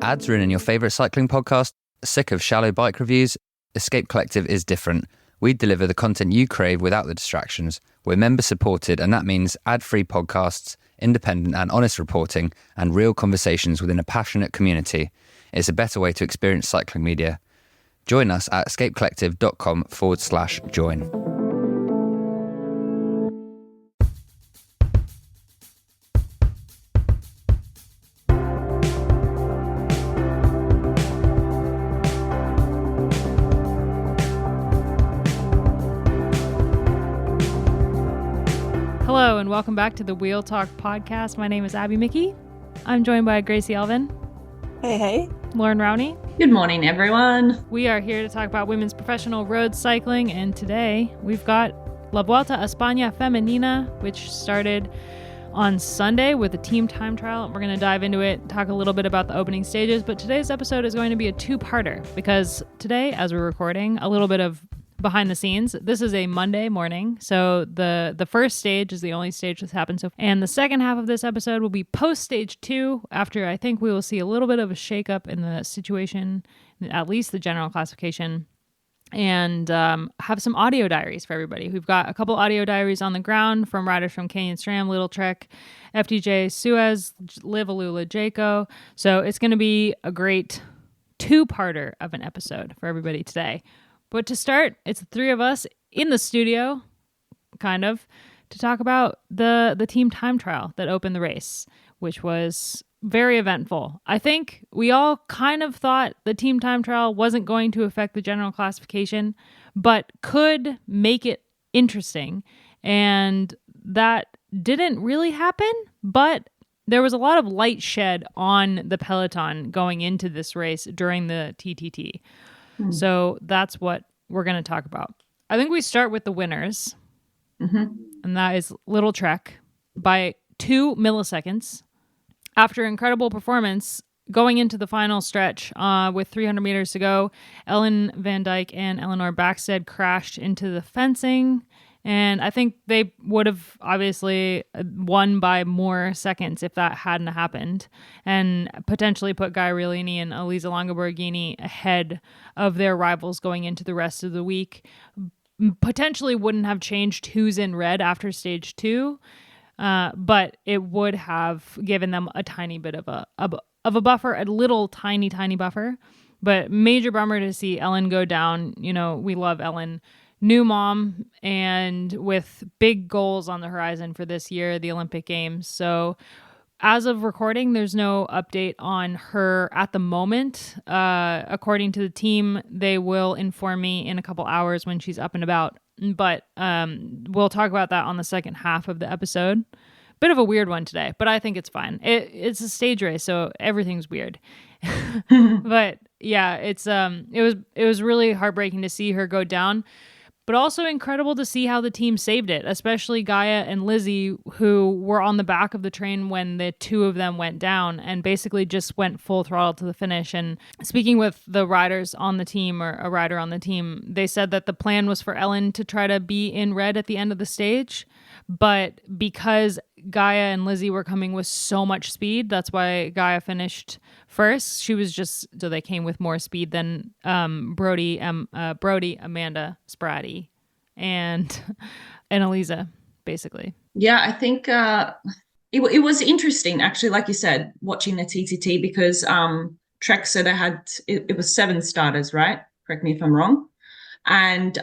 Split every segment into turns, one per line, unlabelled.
Ads ruining your favourite cycling podcast? Sick of shallow bike reviews? Escape Collective is different. We deliver the content you crave without the distractions. We're member supported, and that means ad-free podcasts, independent and honest reporting, and real conversations within a passionate community. It's a better way to experience cycling media. Join us at escapecollective.com/join.
Hello and welcome back to the Wheel Talk podcast. My name is Abby Mickey. I'm joined by Gracie Alvin.
Hey.
Loren Rowney.
Good morning, everyone.
We are here to talk about women's professional road cycling, and today we've got La Vuelta a España Femenina, which started on Sunday with a team time trial. We're going to dive into it, talk a little bit about the opening stages, but today's episode is going to be a two-parter because today, as we're recording, a little bit of behind the scenes. This is a Monday morning, so the first stage is the only stage that's happened so far. And the second half of this episode will be post stage 2, after I think we will see a little bit of a shakeup in the situation, at least the general classification, and have some audio diaries for everybody. We've got a couple audio diaries on the ground from riders from Canyon-SRAM, Lidl-Trek, FDJ-Suez, Liv AlUla Jayco. So it's going to be a great two-parter of an episode for everybody today. But to start, it's the three of us in the studio, kind of, to talk about the team time trial that opened the race, which was very eventful. I think we all kind of thought the team time trial wasn't going to affect the general classification, but could make it interesting. And that didn't really happen, but there was a lot of light shed on the peloton going into this race during the TTT. So that's what we're going to talk about. I think we start with the winners, and that is Lidl-Trek by 2 milliseconds. After incredible performance going into the final stretch with 300 meters to go, Ellen Van Dijk and Eleanor Backstead crashed into the fencing. And I think they would have obviously won by more seconds if that hadn't happened, and potentially put Gaia Riolini and Elisa Longo-Borghini ahead of their rivals going into the rest of the week. Potentially wouldn't have changed who's in red after stage 2, but it would have given them a tiny bit of a buffer, a little tiny buffer. But major bummer to see Ellen go down. You know, we love Ellen. New mom, and with big goals on the horizon for this year, the Olympic Games. So as of recording, there's no update on her at the moment. According to the team, they will inform me in a couple hours when she's up and about. But we'll talk about that on the second half of the episode. Bit of a weird one today, but I think it's fine. It's a stage race, so everything's weird. But yeah, it was really heartbreaking to see her go down. But also incredible to see how the team saved it, especially Gaia and Lizzie, who were on the back of the train when the two of them went down and basically just went full throttle to the finish. And speaking with the riders on the team, or a rider on the team, they said that the plan was for Ellen to try to be in red at the end of the stage. But because Gaia and Lizzie were coming with so much speed, that's why Gaia finished first. So they came with more speed than Brodie, Amanda, Spratty, and Elisa, basically.
Yeah, I think it was interesting, actually, like you said, watching the TTT, because Trek said it was 7 starters, right? Correct me if I'm wrong. And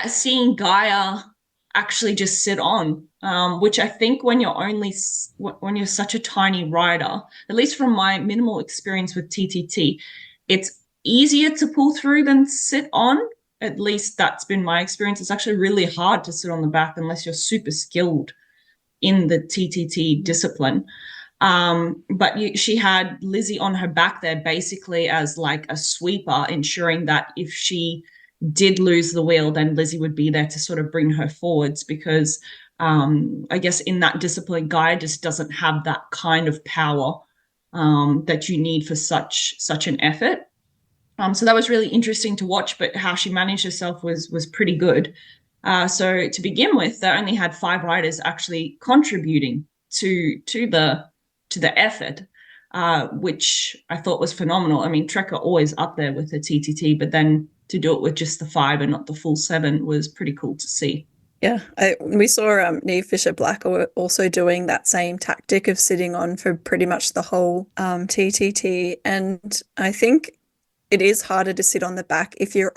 seeing Gaia actually just sit on, which I think when you're such a tiny rider, at least from my minimal experience with TTT, it's easier to pull through than sit on. At least that's been my experience. It's actually really hard to sit on the back unless you're super skilled in the TTT discipline. But she had Lizzie on her back there basically as like a sweeper, ensuring that if she did lose the wheel, then Lizzie would be there to sort of bring her forwards, because I guess in that discipline, Gaia just doesn't have that kind of power that you need for such an effort. So that was really interesting to watch, but how she managed herself was pretty good. So to begin with, they only had 5 riders actually contributing to the effort, which I thought was phenomenal. I mean, Trek are always up there with the TTT, but then to do it with just the 5 and not the full 7 was pretty cool to see.
Yeah, we saw Neve Fisher-Black also doing that same tactic of sitting on for pretty much the whole TTT, and I think it is harder to sit on the back if you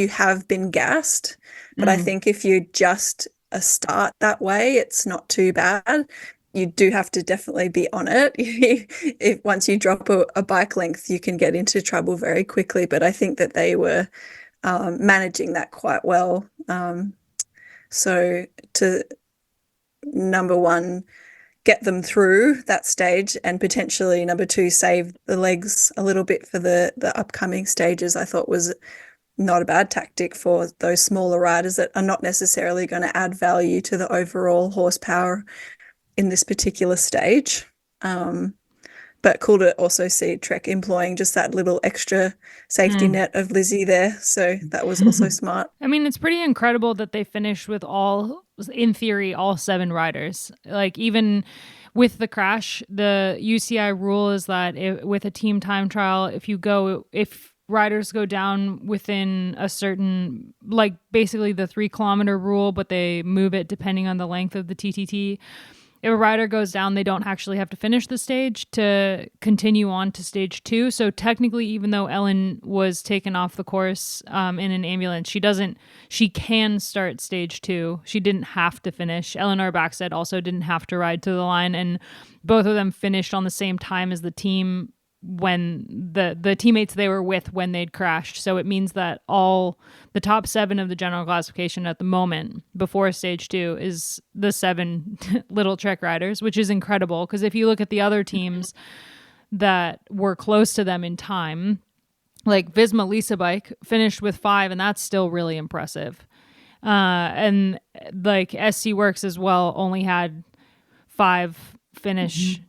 have been gassed, but I think if you just start that way, it's not too bad. You do have to definitely be on it. If once you drop a bike length, you can get into trouble very quickly, but I think that they were managing that quite well. So to, number one, get them through that stage, and potentially number 2, save the legs a little bit for the upcoming stages, I thought was not a bad tactic for those smaller riders that are not necessarily going to add value to the overall horsepower in this particular stage. But cool to also see Trek employing just that little extra safety net of Lizzie there. So that was also smart.
I mean, it's pretty incredible that they finished with in theory, all 7 riders. Like, even with the crash, the UCI rule is that with a team time trial, if riders go down within a certain, like basically the 3-kilometer rule, but they move it depending on the length of the TTT. If a rider goes down, they don't actually have to finish the stage to continue on to stage 2. So technically, even though Ellen was taken off the course in an ambulance, she can start stage 2. She didn't have to finish. Eleanor Backstead also didn't have to ride to the line, and both of them finished on the same time as the team when the teammates they were with when they'd crashed. So it means that all the top 7 of the general classification at the moment before stage 2 is the 7 Lidl-Trek riders, which is incredible, because if you look at the other teams that were close to them in time, like Visma Lisa Bike finished with 5, and that's still really impressive. And like SC Works as well only had 5 finish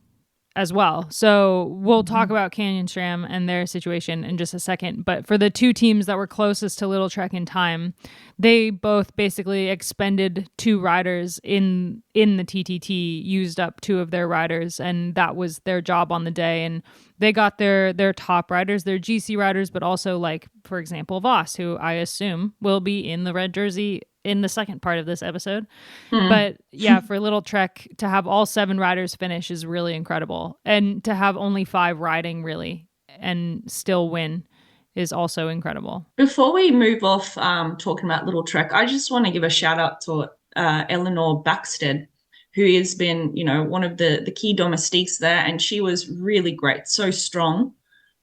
as well. So we'll talk about Canyon-SRAM and their situation in just a second. But for the 2 teams that were closest to Lidl-Trek in time, they both basically expended 2 riders in the TTT, used up 2 of their riders, and that was their job on the day. And they got their top riders, their GC riders, but also, like, for example, Voss, who I assume will be in the red jersey in the second part of this episode. But yeah, for Lidl-Trek to have all 7 riders finish is really incredible. And to have only 5 riding really and still win is also incredible.
Before we move off talking about Lidl-Trek, I just want to give a shout out to Eleanor Backstead, who has been, one of the key domestiques there, and she was really great, so strong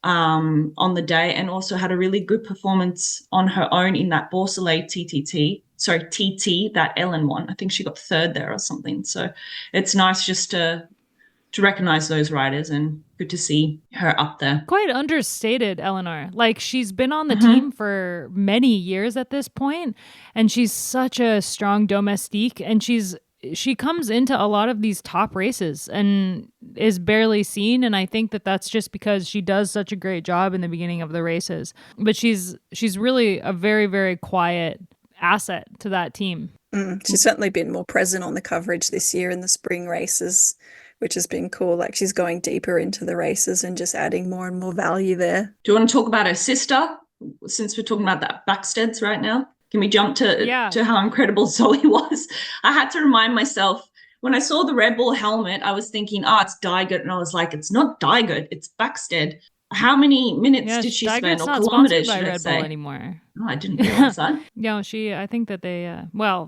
on the day, and also had a really good performance on her own in that Borsalay TT, that Ellen won. I think she got 3rd there or something. So it's nice just to recognize those riders, and good to see her up there.
Quite understated, Eleanor. Like, she's been on the team for many years at this point, and she's such a strong domestique, and she comes into a lot of these top races and is barely seen. And I think that that's just because she does such a great job in the beginning of the races. But she's really a very, very quiet asset to that team.
She's certainly been more present on the coverage this year in the spring races, which has been cool. Like, she's going deeper into the races and just adding more and more value there.
Do you want to talk about her sister, since we're talking about that Backsteads right now? Can we jump to how incredible Zoe was? I had to remind myself, when I saw the Red Bull helmet, I was thinking, it's Dygert. And I was like, it's not Dygert, it's Backstead. How many minutes did she spend, or kilometers, should I say?
Bull anymore.
Oh, I didn't realize that.
No, I think that they,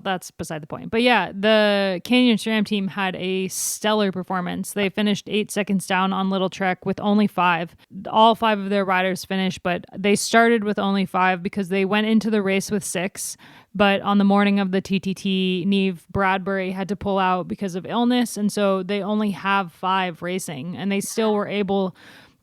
that's beside the point. But yeah, the Canyon-SRAM team had a stellar performance. They finished 8 seconds down on Lidl-Trek with only 5. All 5 of their riders finished, but they started with only 5 because they went into the race with 6. But on the morning of the TTT, Neve Bradbury had to pull out because of illness. And so they only have 5 racing, and they still were able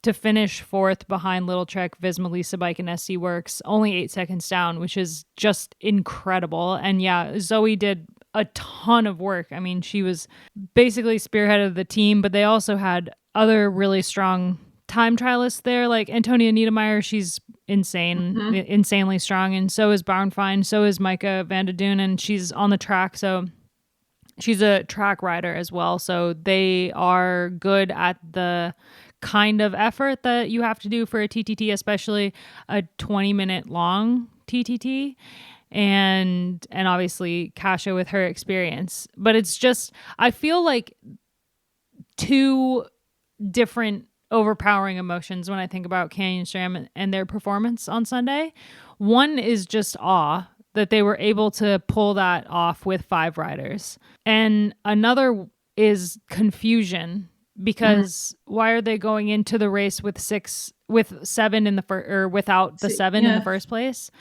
to finish 4th behind Lidl-Trek, Visma Lisa Bike, and SC Works, only 8 seconds down, which is just incredible. And yeah, Zoe did a ton of work. I mean, she was basically spearhead of the team, but they also had other really strong time trialists there, like Antonia Niedermeyer, she's insanely strong, and so is Bauernfeind, so is Maike van der Duin, and she's on the track, so she's a track rider as well, so they are good at the kind of effort that you have to do for a TTT, especially a 20-minute long TTT, and obviously Kasia with her experience. But it's just, I feel like two different overpowering emotions when I think about Canyon-SRAM and their performance on Sunday. One is just awe that they were able to pull that off with 5 riders. And another is confusion, because why are they going into the race with 7 in the or without the 7 in the first place?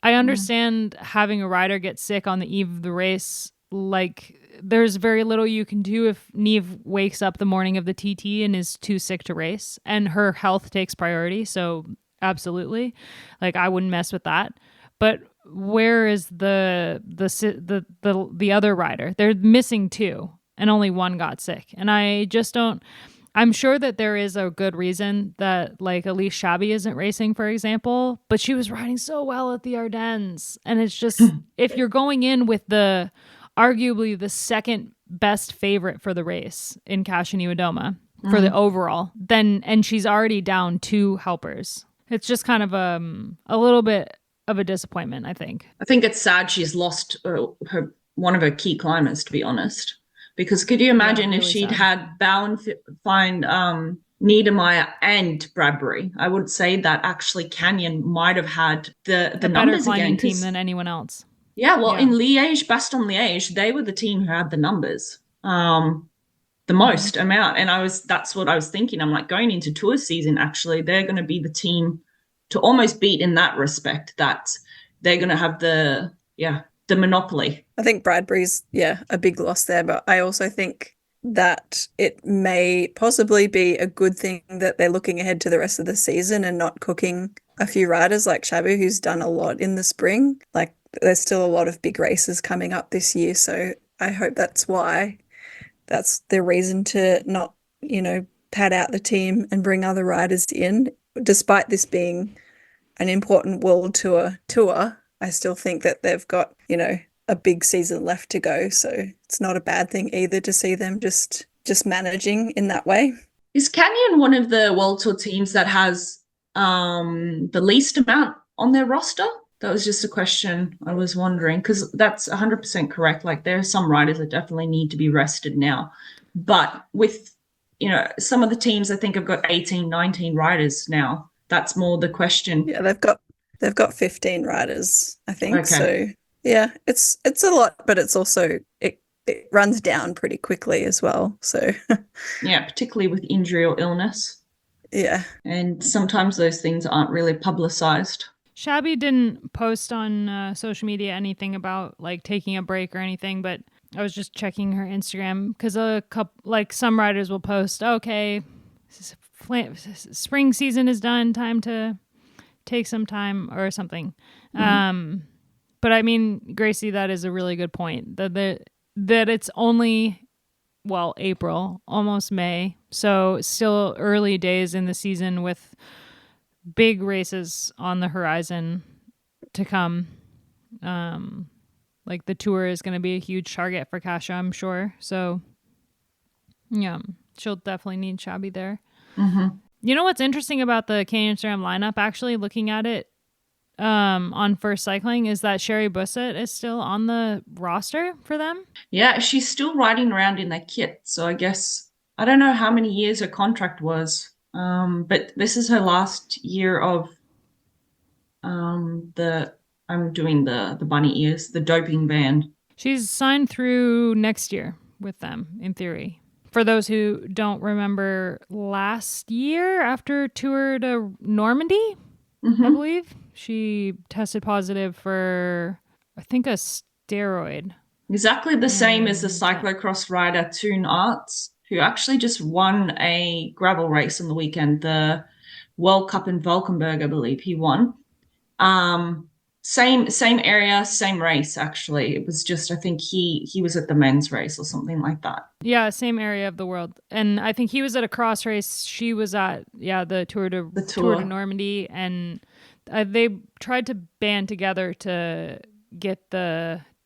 I understand having a rider get sick on the eve of the race. Like, there's very little you can do if Niamh wakes up the morning of the TT and is too sick to race, and her health takes priority. So absolutely, like, I wouldn't mess with that. But where is the other rider? They're missing 2, and only 1 got sick. And I just don't. I'm sure that there is a good reason that, like, Elise Chabbey isn't racing, for example, but she was riding so well at the Ardennes. And it's just, if you're going in with arguably the second best favorite for the race in Kasia Niewiadoma for the overall, and she's already down 2 helpers. It's just kind of a little bit of a disappointment, I think.
I think it's sad she's lost one of her key climbers, to be honest. Because could you imagine if she'd had Bauernfeind, Niedermeyer and Bradbury? I would say that actually Canyon might have had the numbers
better climbing
again.
Team than anyone else.
Yeah, well, in Liège, Bastogne-Liège, they were the team who had the numbers, the most amount. And that's what I was thinking. I'm like, going into tour season, actually, they're going to be the team to almost beat in that respect, that they're going to have the monopoly.
I think Bradbury's, a big loss there, but I also think that it may possibly be a good thing that they're looking ahead to the rest of the season and not cooking a few riders like Chabbey, who's done a lot in the spring. Like, there's still a lot of big races coming up this year, so I hope that's why. That's the reason to not, pad out the team and bring other riders in. Despite this being an important World Tour, I still think that they've got, a big season left to go. So it's not a bad thing either to see them just managing in that way.
Is Canyon one of the World Tour teams that has the least amount on their roster? That was just a question I was wondering, because that's 100% correct. Like, there are some riders that definitely need to be rested now. But with, some of the teams I think have got 18, 19 riders now. That's more the question.
Yeah, they've got 15 riders, I think.
Okay.
So yeah, it's a lot, but it's also it runs down pretty quickly as well. So
yeah, particularly with injury or illness.
Yeah.
And sometimes those things aren't really publicized.
Chabbey didn't post on social media anything about, like, taking a break or anything, but I was just checking her Instagram, because some riders will post, okay, spring season is done, time to take some time or something. But I mean, Gracie, that is a really good point, that it's only, April, almost May, so still early days in the season with big races on the horizon to come. Like, the tour is going to be a huge target for Kasia, I'm sure. So yeah, she'll definitely need Chabbey there. You know what's interesting about the Canyon-SRAM lineup, actually, looking at it on First Cycling, is that Sherry Bussett is still on the roster for them.
Yeah, she's still riding around in that kit. So I guess, I don't know how many years her contract was, but this is her last year of I'm doing the bunny ears, the doping ban. She's
signed through next year with them, in theory. For those who don't remember, last year after Tour de Normandy, I believe, she tested positive for, I think, a steroid.
Exactly the same as the cyclocross rider Toon Arts, who actually just won a gravel race on the weekend, the World Cup in Valkenburg, I believe he won. Same area, same race, actually. It was just, I think he was at the men's race or something like that.
Yeah, same area of the world. And I think he was at a cross race. She was at, the Tour de Normandy. And they tried to band together to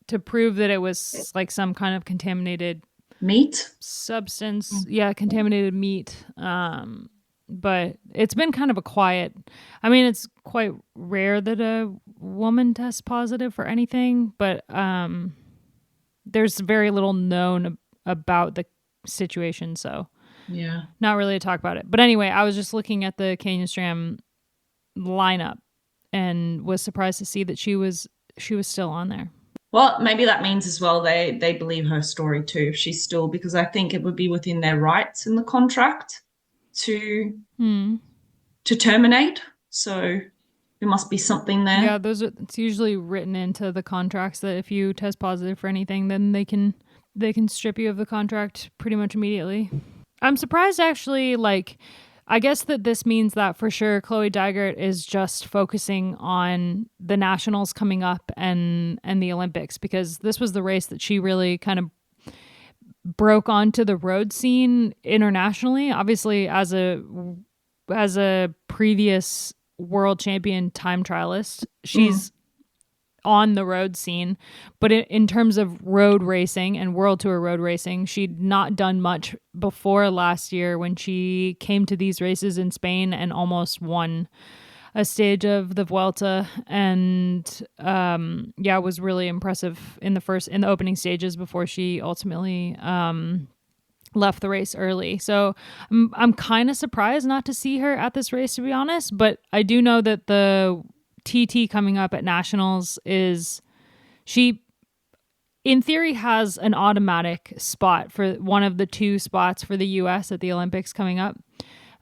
to prove that it was like some kind of contaminated
meat
substance. Yeah, contaminated meat. But it's been kind of a quiet. I mean, it's quite rare that a woman tests positive for anything, but there's very little known about the situation, so
yeah,
not really to talk about it. But anyway, I was just looking at the Canyon-SRAM lineup and was surprised to see that she was still on there.
Well, maybe that means as well they believe her story too, if she's still, because I think it would be within their rights in the contract to terminate. So there must be something there.
Yeah, it's usually written into the contracts that if you test positive for anything, then they can strip you of the contract pretty much immediately. I'm surprised actually, like, I guess that this means that for sure Chloe Dygert is just focusing on the nationals coming up and the Olympics, because this was the race that she really kind of broke onto the road scene internationally. Obviously, as a previous world champion time trialist, she's on the road scene. But in terms of road racing and world tour road racing, she'd not done much before last year when she came to these races in Spain and almost won a stage of the Vuelta, and was really impressive in the opening stages before she ultimately left the race early. So I'm kind of surprised not to see her at this race, to be honest, but I do know that the TT coming up at nationals she in theory has an automatic spot for one of the two spots for the US at the Olympics coming up.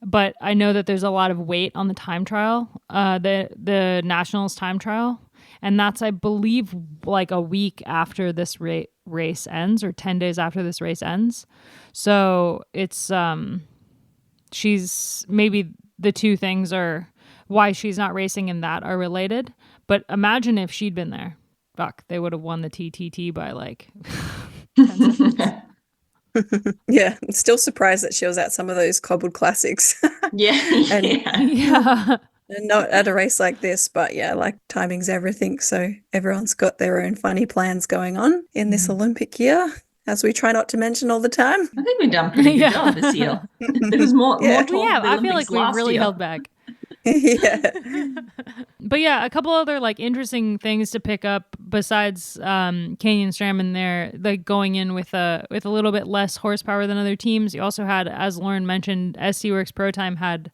But I know that there's a lot of weight on the time trial, the nationals time trial. And that's, I believe, like a week after this race ends, or 10 days after this race ends. So it's, she's, maybe the two things are why she's not racing in that are related. But imagine if she'd been there. Fuck, they would have won the TTT by like 10 seconds.
Yeah, I'm still surprised that she was at some of those cobbled classics.
Yeah.
And not at a race like this, but yeah, like timing's everything. So everyone's got their own funny plans going on in this Olympic year, as we try not to mention all the time.
I think we've done a pretty good job this year. There was more talk.
Yeah, I feel like we really held back.
Yeah.
But yeah, a couple other like interesting things to pick up besides Canyon-SRAM in there, like going in with a little bit less horsepower than other teams. You also had, as Loren mentioned, SC Works Pro Time had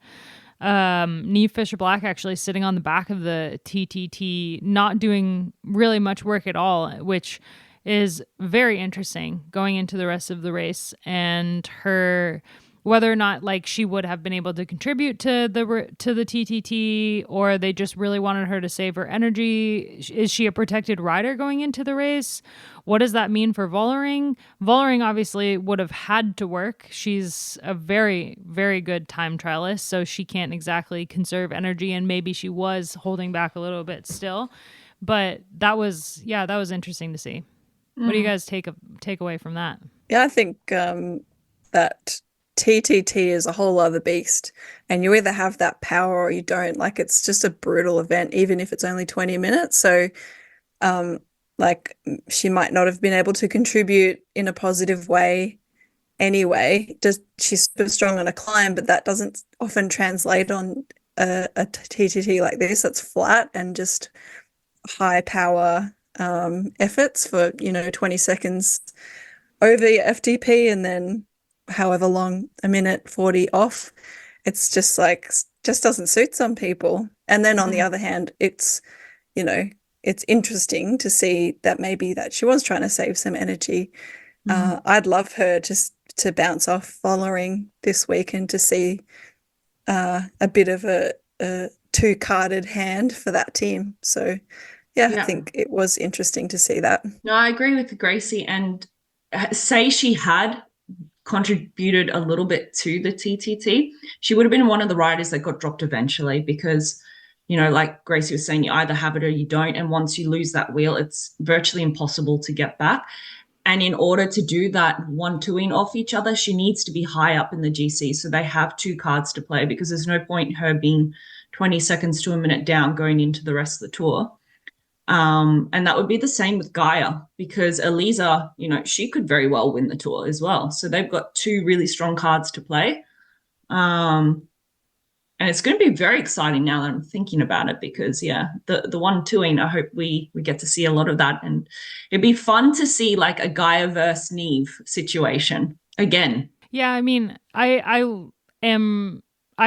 Niamh Fisher-Black actually sitting on the back of the TTT, not doing really much work at all, which is very interesting going into the rest of the race. And her, whether or not like she would have been able to contribute to the TTT, or they just really wanted her to save her energy. Is she a protected rider going into the race? What does that mean for Vollering? Vollering obviously would have had to work. She's a very, very good time trialist, so she can't exactly conserve energy, and maybe she was holding back a little bit still. But that was interesting to see. What do you guys take away from that?
Yeah, I think that TTT is a whole other beast, and you either have that power or you don't. Like, it's just a brutal event, even if it's only 20 minutes. So like, she might not have been able to contribute in a positive way anyway. She's super strong on a climb, but that doesn't often translate on a TTT like this. That's flat and just high power efforts for 20 seconds over your FTP, and then however long, a minute 40 off. It's just doesn't suit some people. And then on the other hand, it's interesting to see that maybe that she was trying to save some energy. I'd love her to bounce off Vollering this week and to see a bit of a two-carded hand for that team. So yeah, I think it was interesting to see that.
No, I agree with Gracie, and say she had contributed a little bit to the TTT, she would have been one of the riders that got dropped eventually, because like Gracie was saying, you either have it or you don't. And once you lose that wheel, it's virtually impossible to get back. And in order to do that 1-2ing off each other, she needs to be high up in the GC. So they have 2 cards to play, because there's no point her being 20 seconds to a minute down going into the rest of the tour. And that would be the same with Gaia, because Elisa, she could very well win the tour as well. So they've got 2 really strong cards to play. And it's going to be very exciting now that I'm thinking about it, because, the 1-2ing, I hope we get to see a lot of that. And it'd be fun to see like a Gaia versus Neve situation again.
Yeah, I mean, I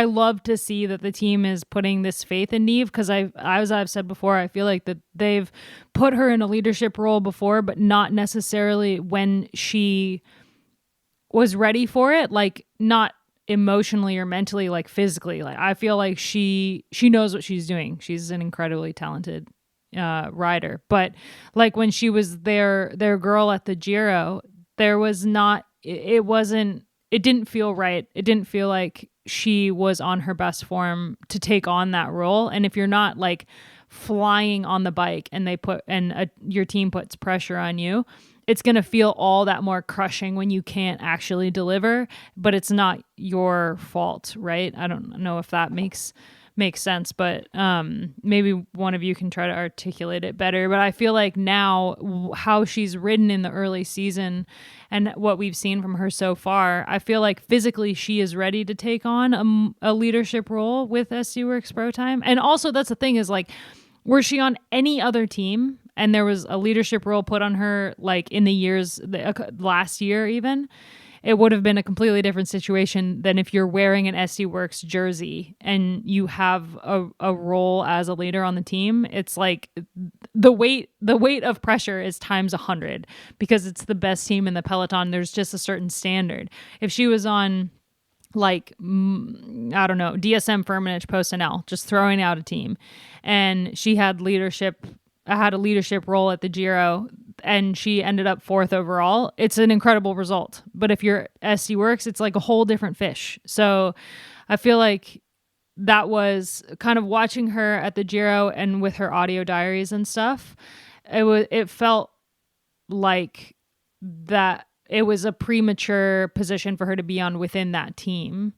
love to see that the team is putting this faith in Neve, because as I've said before, I feel like that they've put her in a leadership role before, but not necessarily when she was ready for it, like not emotionally or mentally, like physically. Like I feel like she knows what she's doing. She's an incredibly talented rider, but like when she was their girl at the Giro, there was not, it didn't feel right. It didn't feel like she was on her best form to take on that role. And if you're not like flying on the bike and your team puts pressure on you, it's going to feel all that more crushing when you can't actually deliver, but it's not your fault, right? I don't know if that makes sense, but maybe one of you can try to articulate it better. But I feel like now how she's ridden in the early season and what we've seen from her so far, I feel like physically she is ready to take on a leadership role with SD Worx Pro Time. And also that's the thing is like, were she on any other team and there was a leadership role put on her, like in the years, last year even, it would have been a completely different situation than if you're wearing an SD Worx jersey and you have a role as a leader on the team. It's like the weight of pressure is times 100 because it's the best team in the peloton. There's just a certain standard. If she was on like, I don't know, DSM Firmenich Post-NL, just throwing out a team, and she had a leadership role at the Giro, and she ended up 4th overall, it's an incredible result. But if you're SD Worx, it's like a whole different fish. So I feel like that was kind of watching her at the Giro and with her audio diaries and stuff. It felt like that it was a premature position for her to be on within that team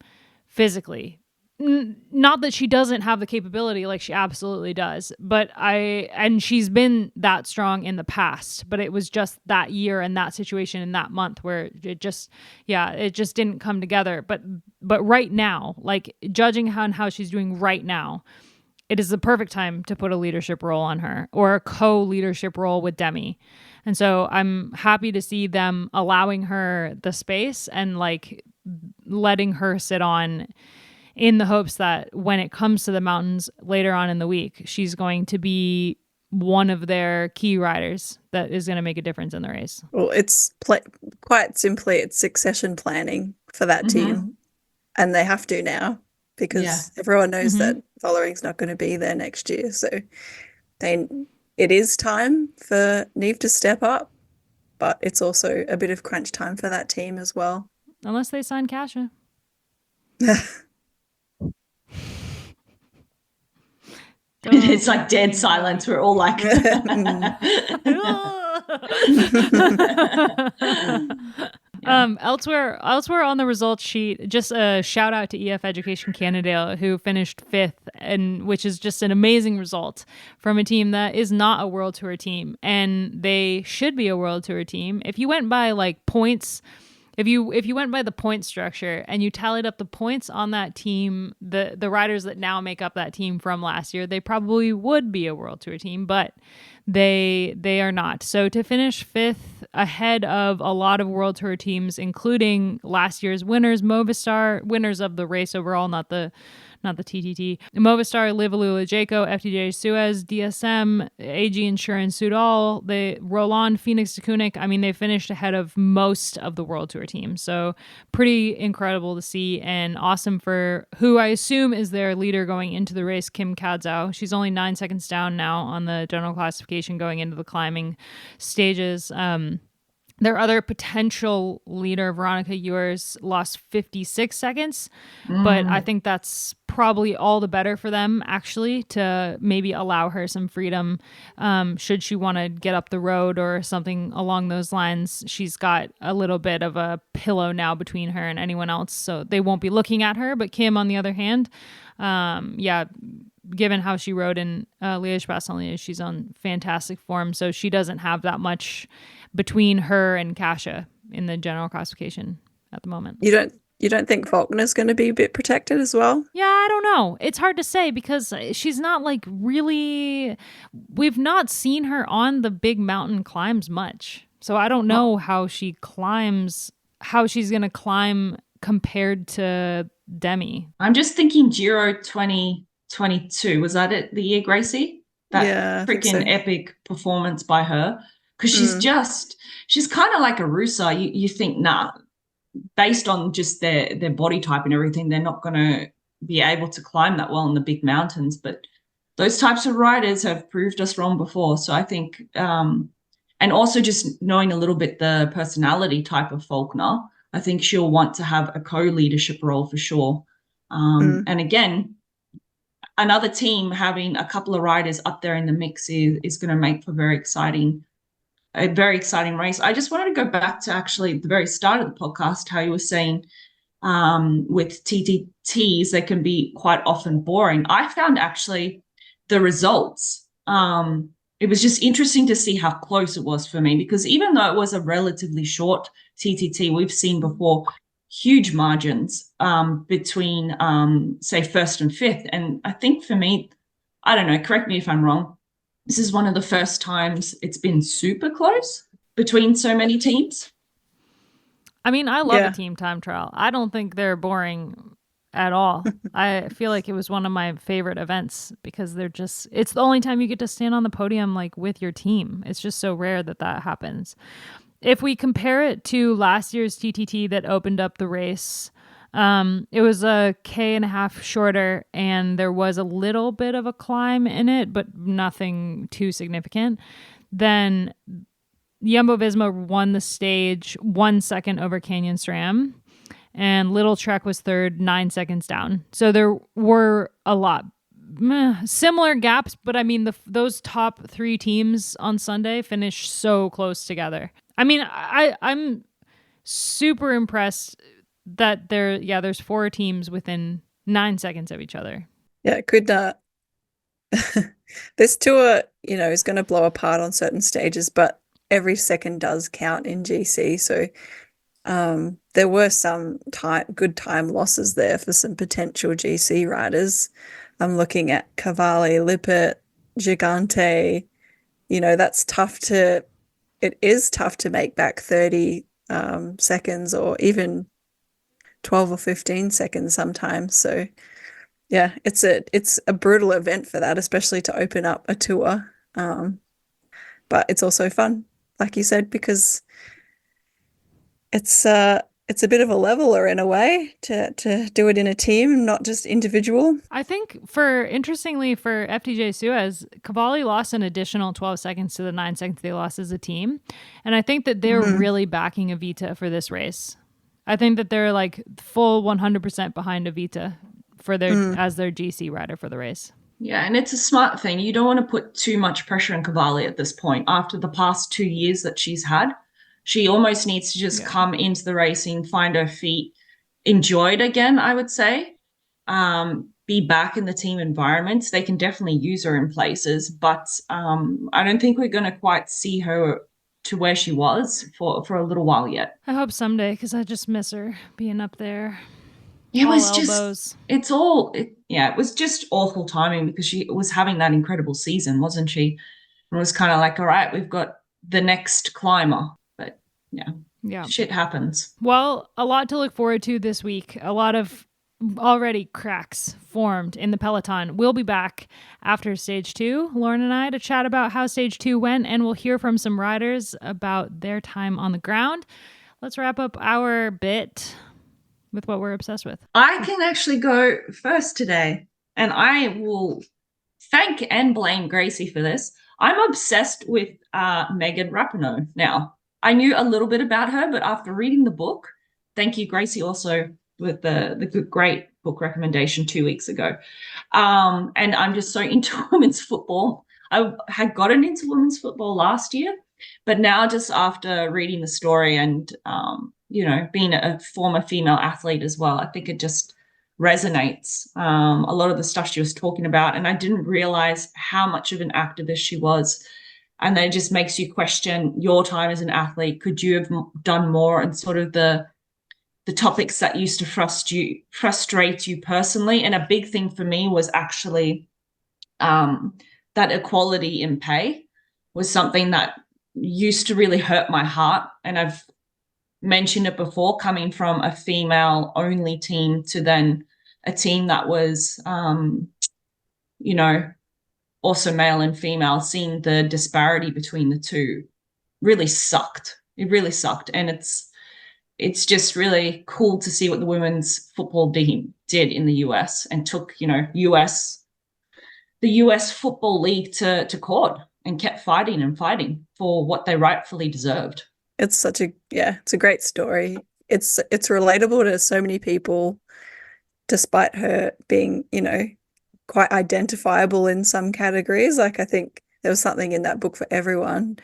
physically. Not that she doesn't have the capability, like she absolutely does, and she's been that strong in the past, but it was just that year and that situation in that month where it just didn't come together. But right now, like judging how she's doing right now, it is the perfect time to put a leadership role on her or a co-leadership role with Demi. And so I'm happy to see them allowing her the space and like letting her sit on, in the hopes that when it comes to the mountains later on in the week, she's going to be one of their key riders that is going to make a difference in the race.
Well, it's quite simply, it's succession planning for that team. And they have to now because everyone knows that Vollering's not going to be there next year. So it is time for Neve to step up, but it's also a bit of crunch time for that team as well.
Unless they sign Kasia.
It's like dead silence. We're all like
elsewhere on the results sheet, just a shout out to EF Education Canada, who finished 5th, and which is just an amazing result from a team that is not a World Tour team, and they should be a World Tour team. If you went by like points, if you went by the point structure and you tallied up the points on that team, the riders that now make up that team from last year, they probably would be a World Tour team, but they are not. So to finish 5th ahead of a lot of World Tour teams, including last year's winners, Movistar, winners of the race overall, not the TTT, Movistar, Liv AlUla Jayco, FDJ-Suez, DSM, AG Insurance, Soudal, the Roland, Phoenix de Koonik. I mean, they finished ahead of most of the World Tour teams. So pretty incredible to see, and awesome for who I assume is their leader going into the race, Kim Kadzau. She's only 9 seconds down now on the general classification going into the climbing stages. Their other potential leader, Veronica Ewers, lost 56 seconds, but I think that's probably all the better for them, actually, to maybe allow her some freedom should she want to get up the road or something along those lines. She's got a little bit of a pillow now between her and anyone else, so they won't be looking at her. But Kim, on the other hand, given how she rode in Liège-Bastogne-Liège, she's on fantastic form, so she doesn't have that much between her and Kasia in the general classification at the moment.
You don't think Faulkner's going to be a bit protected as well?
Yeah, I don't know. It's hard to say because she's not like really. We've not seen her on the big mountain climbs much, so I don't know how she climbs, how she's going to climb compared to Demi.
I'm just thinking Giro 2022. Was that it? The year, Gracie? That freaking epic performance by her. Because she's kind of like a Rusa. You think, nah, based on just their body type and everything, they're not going to be able to climb that well in the big mountains. But those types of riders have proved us wrong before. So I think, and also just knowing a little bit the personality type of Faulkner, I think she'll want to have a co-leadership role for sure. And again, another team having a couple of riders up there in the mix is going to make for a very exciting race. I just wanted to go back to actually the very start of the podcast, how you were saying with TTTs, they can be quite often boring. I found actually the results, it was just interesting to see how close it was for me, because even though it was a relatively short TTT, we've seen before huge margins between, say, first and fifth. And I think for me, I don't know, correct me if I'm wrong, this is one of the first times it's been super close between so many teams.
I mean, I love a team time trial. I don't think they're boring at all. I feel like it was one of my favorite events because it's the only time you get to stand on the podium like with your team. It's just so rare that happens. If we compare it to last year's TTT that opened up the race, it was a K.5 shorter, and there was a little bit of a climb in it, but nothing too significant. Then Jumbo-Visma won the stage 1 second over Canyon-SRAM, and Lidl-Trek was third, 9 seconds down. So there were a lot similar gaps, but I mean, those top three teams on Sunday finished so close together. I mean, I'm super impressed that there's 4 teams within 9 seconds of each other.
Yeah, it could this tour, is going to blow apart on certain stages, but every second does count in GC. So there were some good time losses there for some potential GC riders. I'm looking at Cavalli, Lippert, Gigante. It is tough to make back 30 seconds or even 12 or 15 seconds sometimes. So yeah, it's a brutal event for that, especially to open up a tour. But it's also fun, like you said, because it's a bit of a leveler in a way to do it in a team, not just individual.
I think interestingly for FDJ-Suez, Cavalli lost an additional 12 seconds to the 9 seconds they lost as a team. And I think that they're really backing Avita for this race. I think that they're like full 100% behind Avita for as their GC rider for the race.
Yeah, and it's a smart thing. You don't want to put too much pressure on Cavalli at this point. After the past 2 years that she's had, she almost needs to just come into the racing, find her feet, enjoy it again, I would say. Be back in the team environments. They can definitely use her in places, but I don't think we're going to quite see her to where she was for a little while yet.
I hope someday, because I just miss her being up there.
It was it was just awful timing because she was having that incredible season, wasn't she? And it was kind of like, all right, we've got the next climber. But yeah, shit happens.
Well, a lot to look forward to this week. A lot of already cracks formed in the peloton. We'll be back after stage 2, Loren and I, to chat about how stage 2 went, and we'll hear from some riders about their time on the ground. Let's wrap up our bit with what we're obsessed with.
I can actually go first today, and I will thank and blame Gracie for this. I'm obsessed with Megan Rapinoe now. I knew a little bit about her, but after reading the book, thank you, Gracie, also with the great book recommendation 2 weeks ago. And I'm just so into women's football. I had gotten into women's football last year, but now just after reading the story and, being a former female athlete as well, I think it just resonates. A lot of the stuff she was talking about, and I didn't realize how much of an activist she was. And then it just makes you question your time as an athlete. Could you have done more? And sort of the topics that used to frustrate you personally. And a big thing for me was actually that equality in pay was something that used to really hurt my heart. And I've mentioned it before, coming from a female-only team to then a team that was, also male and female, seeing the disparity between the two really sucked. It really sucked. And it's just really cool to see what the women's football team did in the US and took, the US Football League to court and kept fighting and fighting for what they rightfully deserved.
It's it's a great story. It's relatable to so many people, despite her being, quite identifiable in some categories. Like, I think there was something in that book for everyone.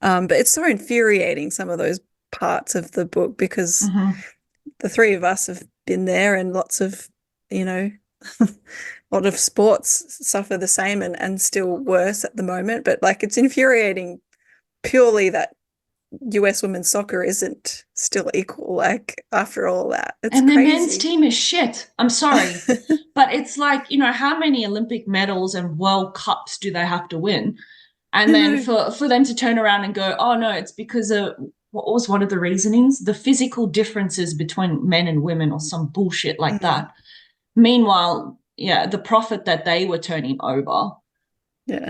But it's so infuriating, some of those parts of the book, because the three of us have been there, and lots of, a lot of sports suffer the same and still worse at the moment. But like, it's infuriating purely that US women's soccer isn't still equal, like, after all that. It's
and
crazy.
The men's team is shit. I'm sorry. But it's like, how many Olympic medals and World Cups do they have to win? And then for them to turn around and go, oh, no, it's because of, what was one of the reasonings? The physical differences between men and women or some bullshit like that. Meanwhile, the profit that they were turning over,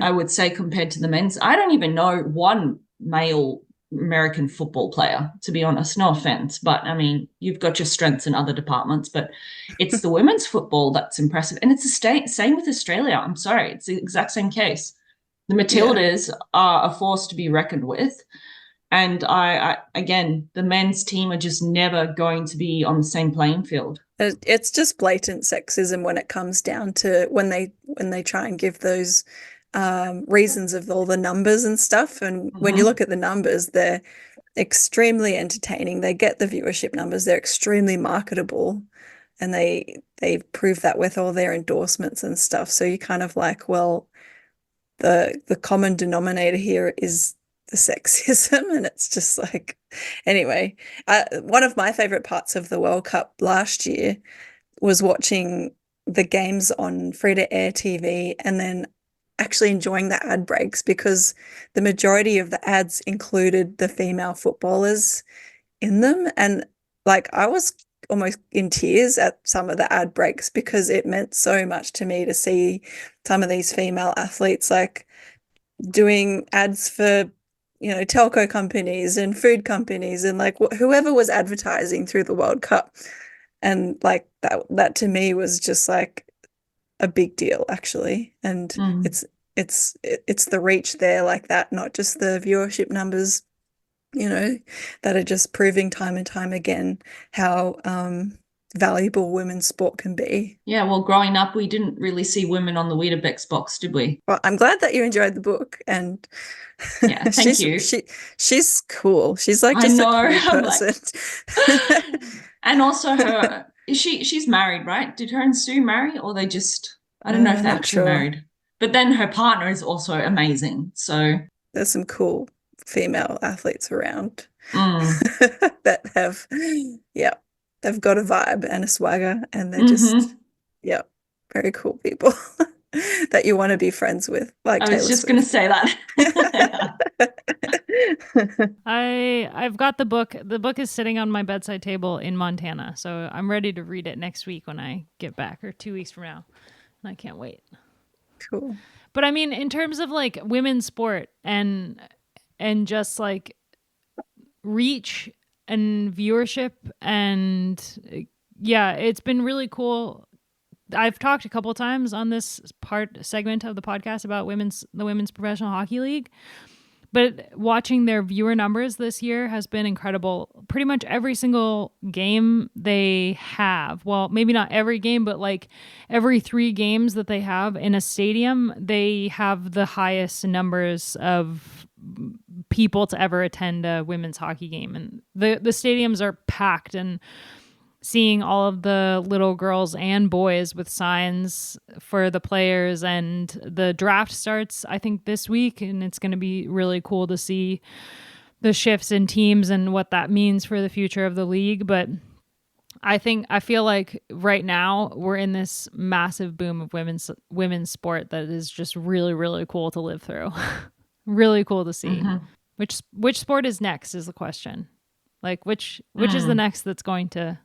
I would say, compared to the men's, I don't even know one male American football player, to be honest. No offense, but I mean, you've got your strengths in other departments, but it's the women's football that's impressive. And it's the same with Australia. I'm sorry, it's the exact same case. The Matildas are a force to be reckoned with. And I again, the men's team are just never going to be on the same playing field.
It's just blatant sexism when it comes down to when they try and give those reasons of all the numbers and stuff. And when you look at the numbers, they're extremely entertaining. They get the viewership numbers. They're extremely marketable, and they prove that with all their endorsements and stuff. So you kind of like, well, the common denominator here is the sexism. And it's just like, anyway, one of my favorite parts of the World Cup last year was watching the games on free-to-air TV and then actually enjoying the ad breaks, because the majority of the ads included the female footballers in them. And like, I was almost in tears at some of the ad breaks, because it meant so much to me to see some of these female athletes like doing ads for, telco companies and food companies and like whoever was advertising through the World Cup. And like that to me was just like a big deal, actually. And it's the reach there like that, not just the viewership numbers, that are just proving time and time again how valuable women's sport can be.
Yeah, well, growing up, we didn't really see women on the Weetabix box, did we?
Well, I'm glad that you enjoyed the book, and
yeah, thank you.
She's cool. She's like just a cool person.
Like... And also she's married, right? Did her and Sue marry, or they just, I don't know if they're actually married. But then her partner is also amazing. So
there's some cool female athletes around that have, they've got a vibe and a swagger, and they're just, very cool people that you want to be friends with. Like,
I was just going to say that.
I've got the book. The book is sitting on my bedside table in Montana, so I'm ready to read it next week when I get back, or 2 weeks from now. And I can't wait.
Cool.
But I mean, in terms of like women's sport and just like reach and viewership, and it's been really cool. I've talked a couple times on this segment of the podcast about the women's professional hockey league, But watching their viewer numbers this year has been incredible. Pretty much every single game they have, well, maybe not every game, but like every 3 games that they have in a stadium, they have the highest numbers of people to ever attend a women's hockey game. And the stadiums are packed, and seeing all of the little girls and boys with signs for the players, and the draft starts, I think, this week, and it's going to be really cool to see the shifts in teams and what that means for the future of the league. But I feel like right now we're in this massive boom of women's sport that is just really, really cool to live through. Really cool to see. Mm-hmm. Which sport is next is the question. Like which is the next that's going to...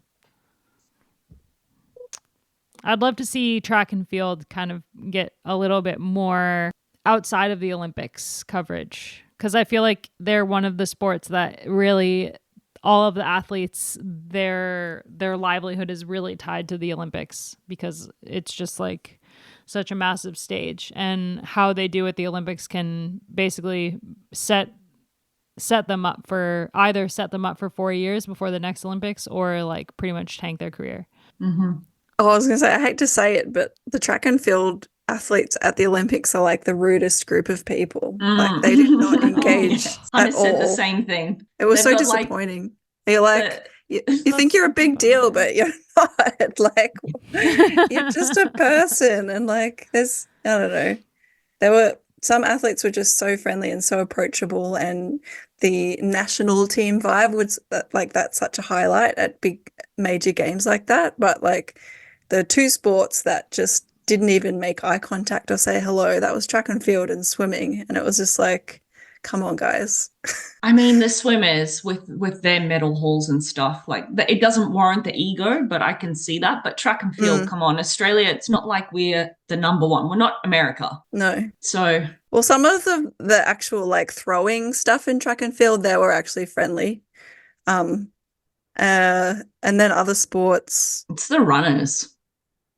I'd love to see track and field kind of get a little bit more outside of the Olympics coverage, because I feel like they're one of the sports that really, all of the athletes, their livelihood is really tied to the Olympics, because it's just like such a massive stage, and how they do at the Olympics can basically set them up for 4 years before the next Olympics, or like pretty much tank their career.
Mm-hmm.
Oh, I was going to say, I hate to say it, but the track and field athletes at the Olympics are like the rudest group of people. Like they do not engage at all.
Said the same thing.
It was so disappointing. You're like, you think you're a big deal, but you're not. Like, you're just a person. And like, I don't know. Some athletes were just so friendly and so approachable, and the national team vibe was that's such a highlight at big major games like that. But like, the 2 sports that just didn't even make eye contact or say hello, that was track and field and swimming. And it was just like, come on, guys.
I mean, the swimmers with their medal hauls and stuff, like it doesn't warrant the ego, but I can see that. But track and field, come on, Australia, it's not like we're the number one. We're not America.
No.
So...
Well, some of the actual like throwing stuff in track and field, they were actually friendly. And then other sports...
It's the runners.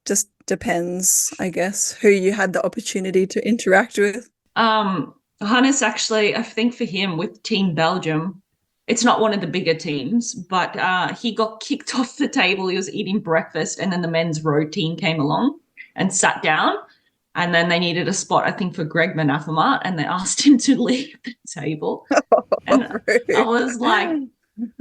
Just depends, I guess, who you had the opportunity to interact with.
Hannes, actually, I think for him with Team Belgium, it's not one of the bigger teams, but he got kicked off the table. He was eating breakfast, and then the men's road team came along and sat down, and then they needed a spot, I think, for Greg Manafama, and they asked him to leave the table. And I was like...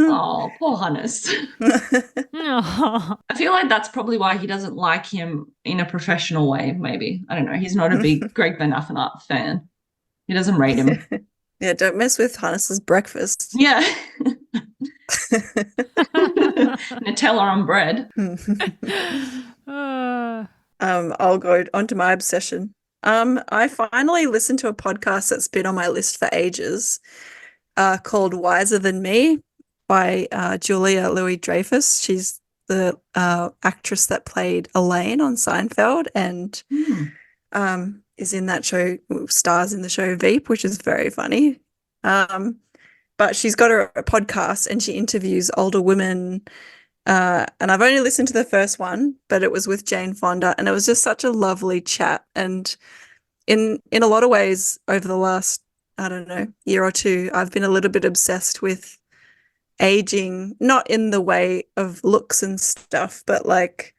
Oh, poor Hannes. I feel like that's probably why he doesn't like him in a professional way, maybe. I don't know. He's not a big Greg Van Affenart fan. He doesn't rate him.
Yeah, don't mess with Hannes's breakfast.
Yeah. Nutella on bread.
I'll go on to my obsession. I finally listened to a podcast that's been on my list for ages, called Wiser Than Me, by Julia Louis-Dreyfus. She's the actress that played Elaine on Seinfeld, and is in that show, stars in the show Veep, which is very funny. But she's got a podcast, and she interviews older women. And I've only listened to the first one, but it was with Jane Fonda, and it was just such a lovely chat. And in a lot of ways, over the last, I don't know, year or two, I've been a little bit obsessed with aging, not in the way of looks and stuff, but like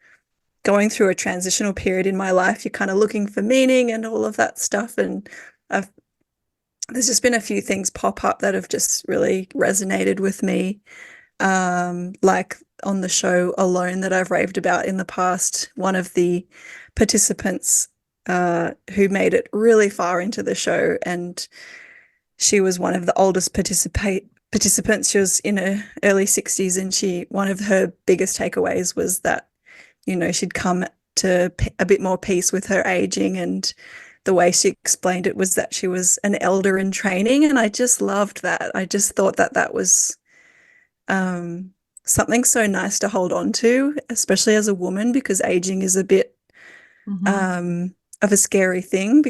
going through a transitional period in my life. You're kind of looking for meaning and all of that stuff. And there's just been a few things pop up that have just really resonated with me. Like on the show Alone that I've raved about in the past, one of the participants who made it really far into the show, and she was one of the oldest participants. She was in her early 60s, and one of her biggest takeaways was that, you know, she'd come to a bit more peace with her aging, and the way she explained it was that she was an elder in training, and I just loved that. I just thought that was something so nice to hold on to, especially as a woman, because aging is a bit of a scary thing,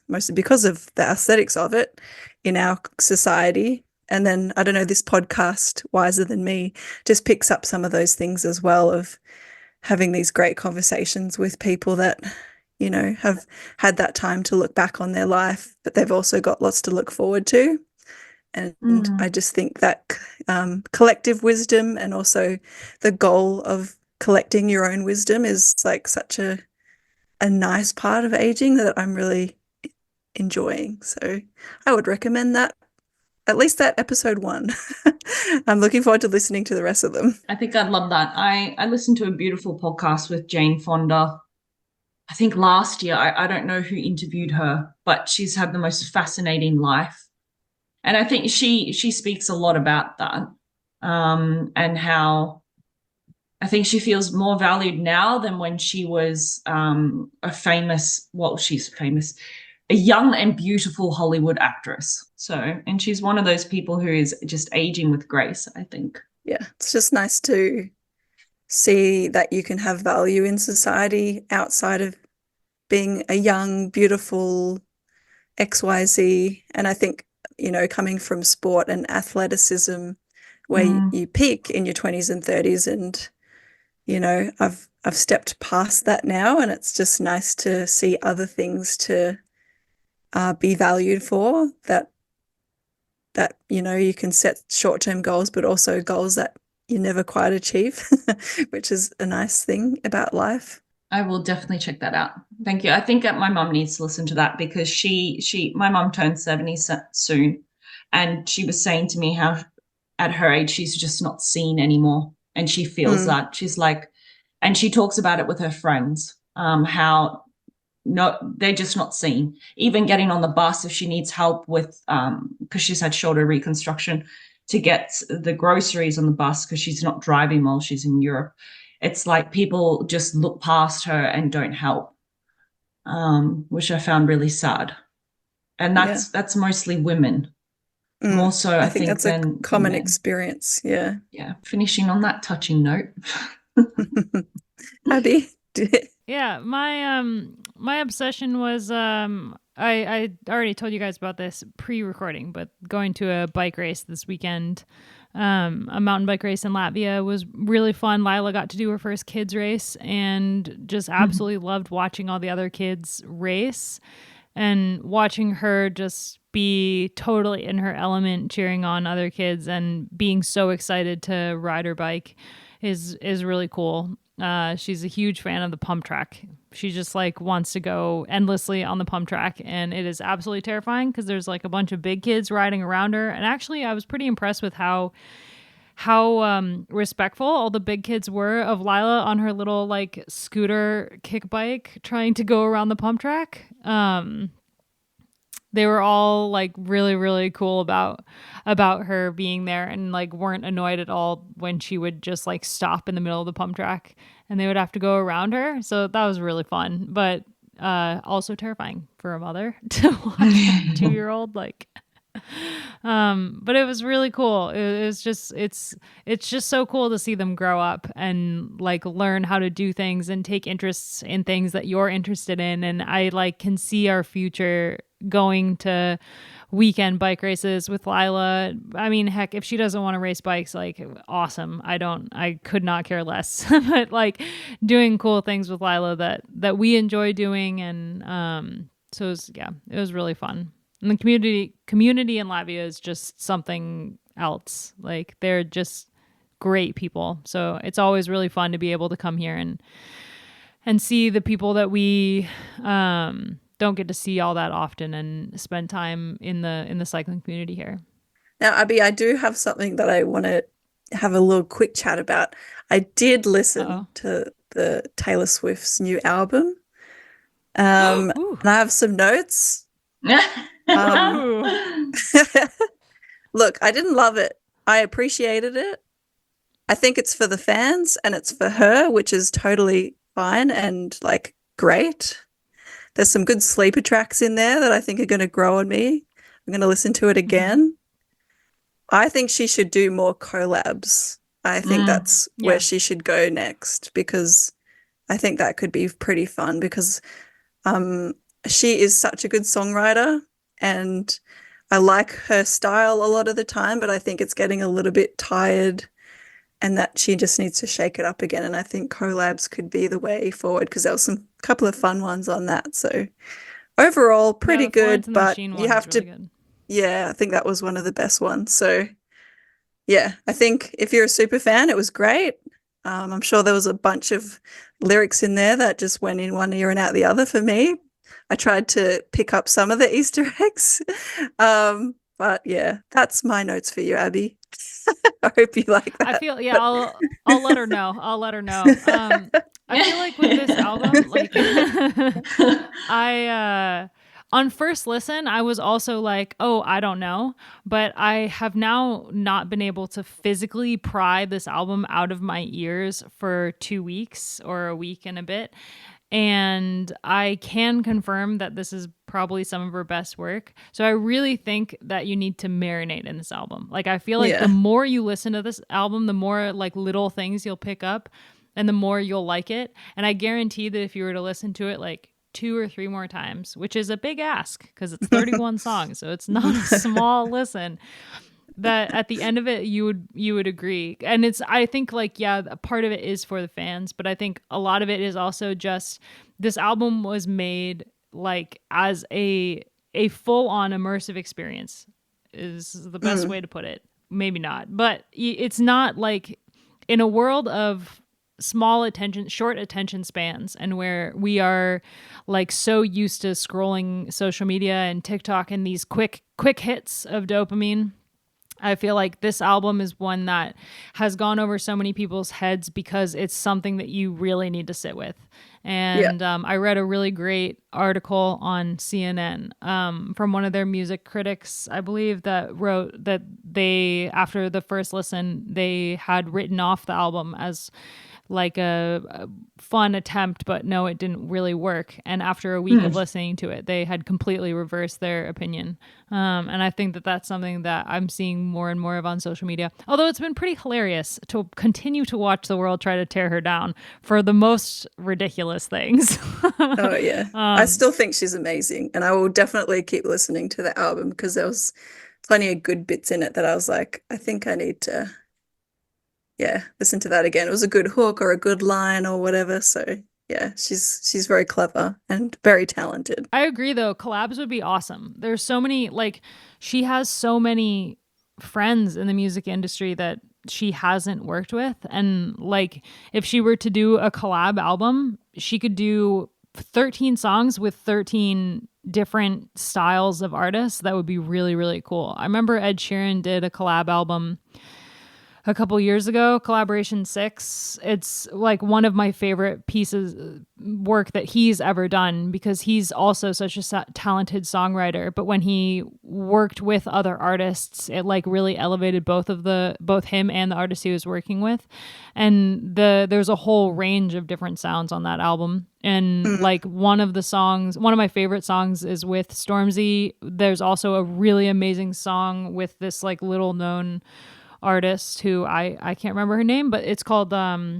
mostly because of the aesthetics of it in our society. And then, I don't know, this podcast, Wiser Than Me, just picks up some of those things as well, of having these great conversations with people that, you know, have had that time to look back on their life, but they've also got lots to look forward to. And
Mm.
I just think that collective wisdom and also the goal of collecting your own wisdom is like such a nice part of aging that I'm really enjoying. So I would recommend that, at least that episode 1. I'm looking forward to listening to the rest of them.
I think I'd love that. I listened to a beautiful podcast with Jane Fonda, I think last year. I don't know who interviewed her, but she's had the most fascinating life. And I think she speaks a lot about that, and how I think she feels more valued now than when she was she's famous, a young and beautiful Hollywood actress. So, and she's one of those people who is just aging with grace, I think.
Yeah, it's just nice to see that you can have value in society outside of being a young, beautiful XYZ. And I think, coming from sport and athleticism where you peak in your 20s and 30s, and I've stepped past that now, and it's just nice to see other things to be valued for, that you can set short-term goals, but also goals that you never quite achieve, which is a nice thing about life.
I will definitely check that out. Thank you. I think my mum needs to listen to that, because my mum turns 70 soon, and she was saying to me how at her age she's just not seen anymore, and she feels that. She's like, and she talks about it with her friends, how they're just not seen. Even getting on the bus, if she needs help with, because she's had shoulder reconstruction, to get the groceries on the bus because she's not driving while she's in Europe. It's like people just look past her and don't help, which I found really sad. And that's mostly women, more so, I think
that's
than
a common
men.
experience. Yeah.
Yeah. Finishing on that touching note.
Abby?
Yeah, my obsession was I already told you guys about this pre-recording, but going to a bike race this weekend, a mountain bike race in Latvia, was really fun. Lila got to do her first kids race and just absolutely loved watching all the other kids race, and watching her just be totally in her element, cheering on other kids and being so excited to ride her bike is really cool. She's a huge fan of the pump track. She just like wants to go endlessly on the pump track, and it is absolutely terrifying because there's like a bunch of big kids riding around her. And actually, I was pretty impressed with how respectful all the big kids were of Lila on her little like scooter kick bike trying to go around the pump track. They were all like really, really cool about her being there, and like weren't annoyed at all when she would just like stop in the middle of the pump track and they would have to go around her. So that was really fun, but also terrifying for a mother to watch a 2-year-old like. But it was really cool. It was just it's just so cool to see them grow up and like learn how to do things and take interests in things that you're interested in. And I like can see our future going to weekend bike races with Lila. I mean, heck, if she doesn't want to race bikes, like awesome. I could not care less. But like doing cool things with Lila that we enjoy doing, and so it was really fun. And the community in Latvia is just something else. Like they're just great people. So it's always really fun to be able to come here and see the people that we don't get to see all that often, and spend time in the cycling community here.
Now, Abby, I do have something that I want to have a little quick chat about. I did listen to the Taylor Swift's new album, and I have some notes. Look, I didn't love it. I appreciated it. I think it's for the fans and it's for her, which is totally fine and like great. There's some good sleeper tracks in there that I think are going to grow on me. I'm going to listen to it again. I think she should do more collabs. I think that's where she should go next, because I think that could be pretty fun, because she is such a good songwriter and I like her style a lot of the time, but I think it's getting a little bit tired and that she just needs to shake it up again. And I think collabs could be the way forward, because there was some couple of fun ones on that. So overall, pretty good, but you have to, Yeah, I think that was one of the best ones. So yeah, I think if you're a super fan, it was great. I'm sure there was a bunch of lyrics in there that just went in one ear and out the other for me. I tried to pick up some of the Easter eggs. But yeah, that's my notes for you, Abby. I hope you like that.
I feel I'll let her know. I'll let her know. I feel like with this album, like I on first listen, I was also like, oh, I don't know. But I have now not been able to physically pry this album out of my ears for 2 weeks or a week and a bit. And I can confirm that this is probably some of her best work. So I really think that you need to marinate in this album. Like, I feel like the more you listen to this album, the more like little things you'll pick up and the more you'll like it. And I guarantee that if you were to listen to it like 2 or 3 more times, which is a big ask because it's 31 songs, so it's not a small listen, that at the end of it you would agree. And it's, I think, like, yeah, a part of it is for the fans, but I think a lot of it is also just this album was made like as a full-on immersive experience is the best way to put it. Maybe not, but it's not like in a world of short attention spans, and where we are like so used to scrolling social media and TikTok and these quick hits of dopamine. I feel like this album is one that has gone over so many people's heads because it's something that you really need to sit with. And I read a really great article on CNN from one of their music critics, I believe, that wrote that they, after the first listen, they had written off the album as like a fun attempt, but no, it didn't really work. And after a week of listening to it, they had completely reversed their opinion. And I think that that's something that I'm seeing more and more of on social media. Although it's been pretty hilarious to continue to watch the world try to tear her down for the most ridiculous things.
Oh yeah. I still think she's amazing, and I will definitely keep listening to the album because there was plenty of good bits in it that I was like, I think I need to listen to that again. It was a good hook or a good line or whatever. So yeah, she's very clever and very talented.
I agree though. Collabs would be awesome. There's so many, like, she has so many friends in the music industry that she hasn't worked with. And like, if she were to do a collab album, she could do 13 songs with 13 different styles of artists. That would be really, really cool. I remember Ed Sheeran did a collab album a couple years ago, Collaboration 6. It's like one of my favorite pieces work that he's ever done because he's also such a talented songwriter. But when he worked with other artists, it like really elevated both him and the artist he was working with. And there's a whole range of different sounds on that album. And like one of my favorite songs is with Stormzy. There's also a really amazing song with this like little known artist who I can't remember her name, but it's called Part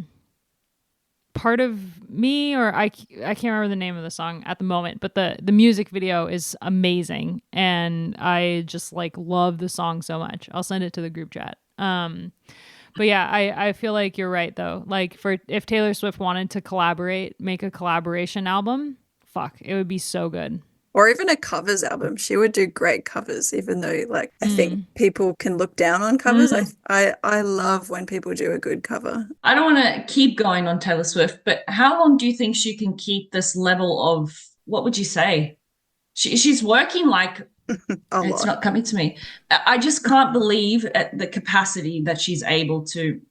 of Me, or I can't remember the name of the song at the moment, but the music video is amazing and I just like love the song so much. I'll send it to the group chat. But yeah, I feel like you're right though. Like if Taylor Swift wanted to make a collaboration album, it would be so good.
Or even a covers album. She would do great covers, even though like I think people can look down on covers. I love when people do a good cover.
I don't want to keep going on Taylor Swift, but how long do you think she can keep this level of, what would you say? She's working like, it's not coming to me. I just can't believe at the capacity that she's able to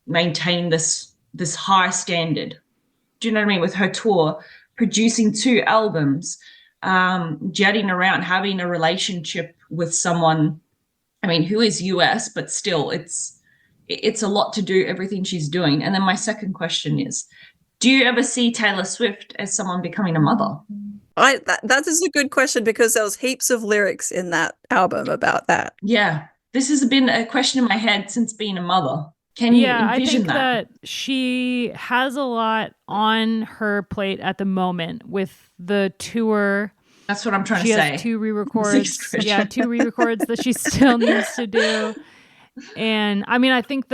maintain this high standard. Do you know what I mean? With her tour, producing 2 albums, jetting around, having a relationship with someone, I mean, who is US, but still it's a lot to do everything she's doing. And then my second question is, do you ever see Taylor Swift as someone becoming a mother?
That is a good question because there was heaps of lyrics in that album about that.
Yeah, this has been a question in my head since being a mother. Can you envision
I think
that
she has a lot on her plate at the moment with the tour.
That's what I'm trying to
say.
She
has 2 re-records. 2 re-records that she still needs to do. And I mean, I think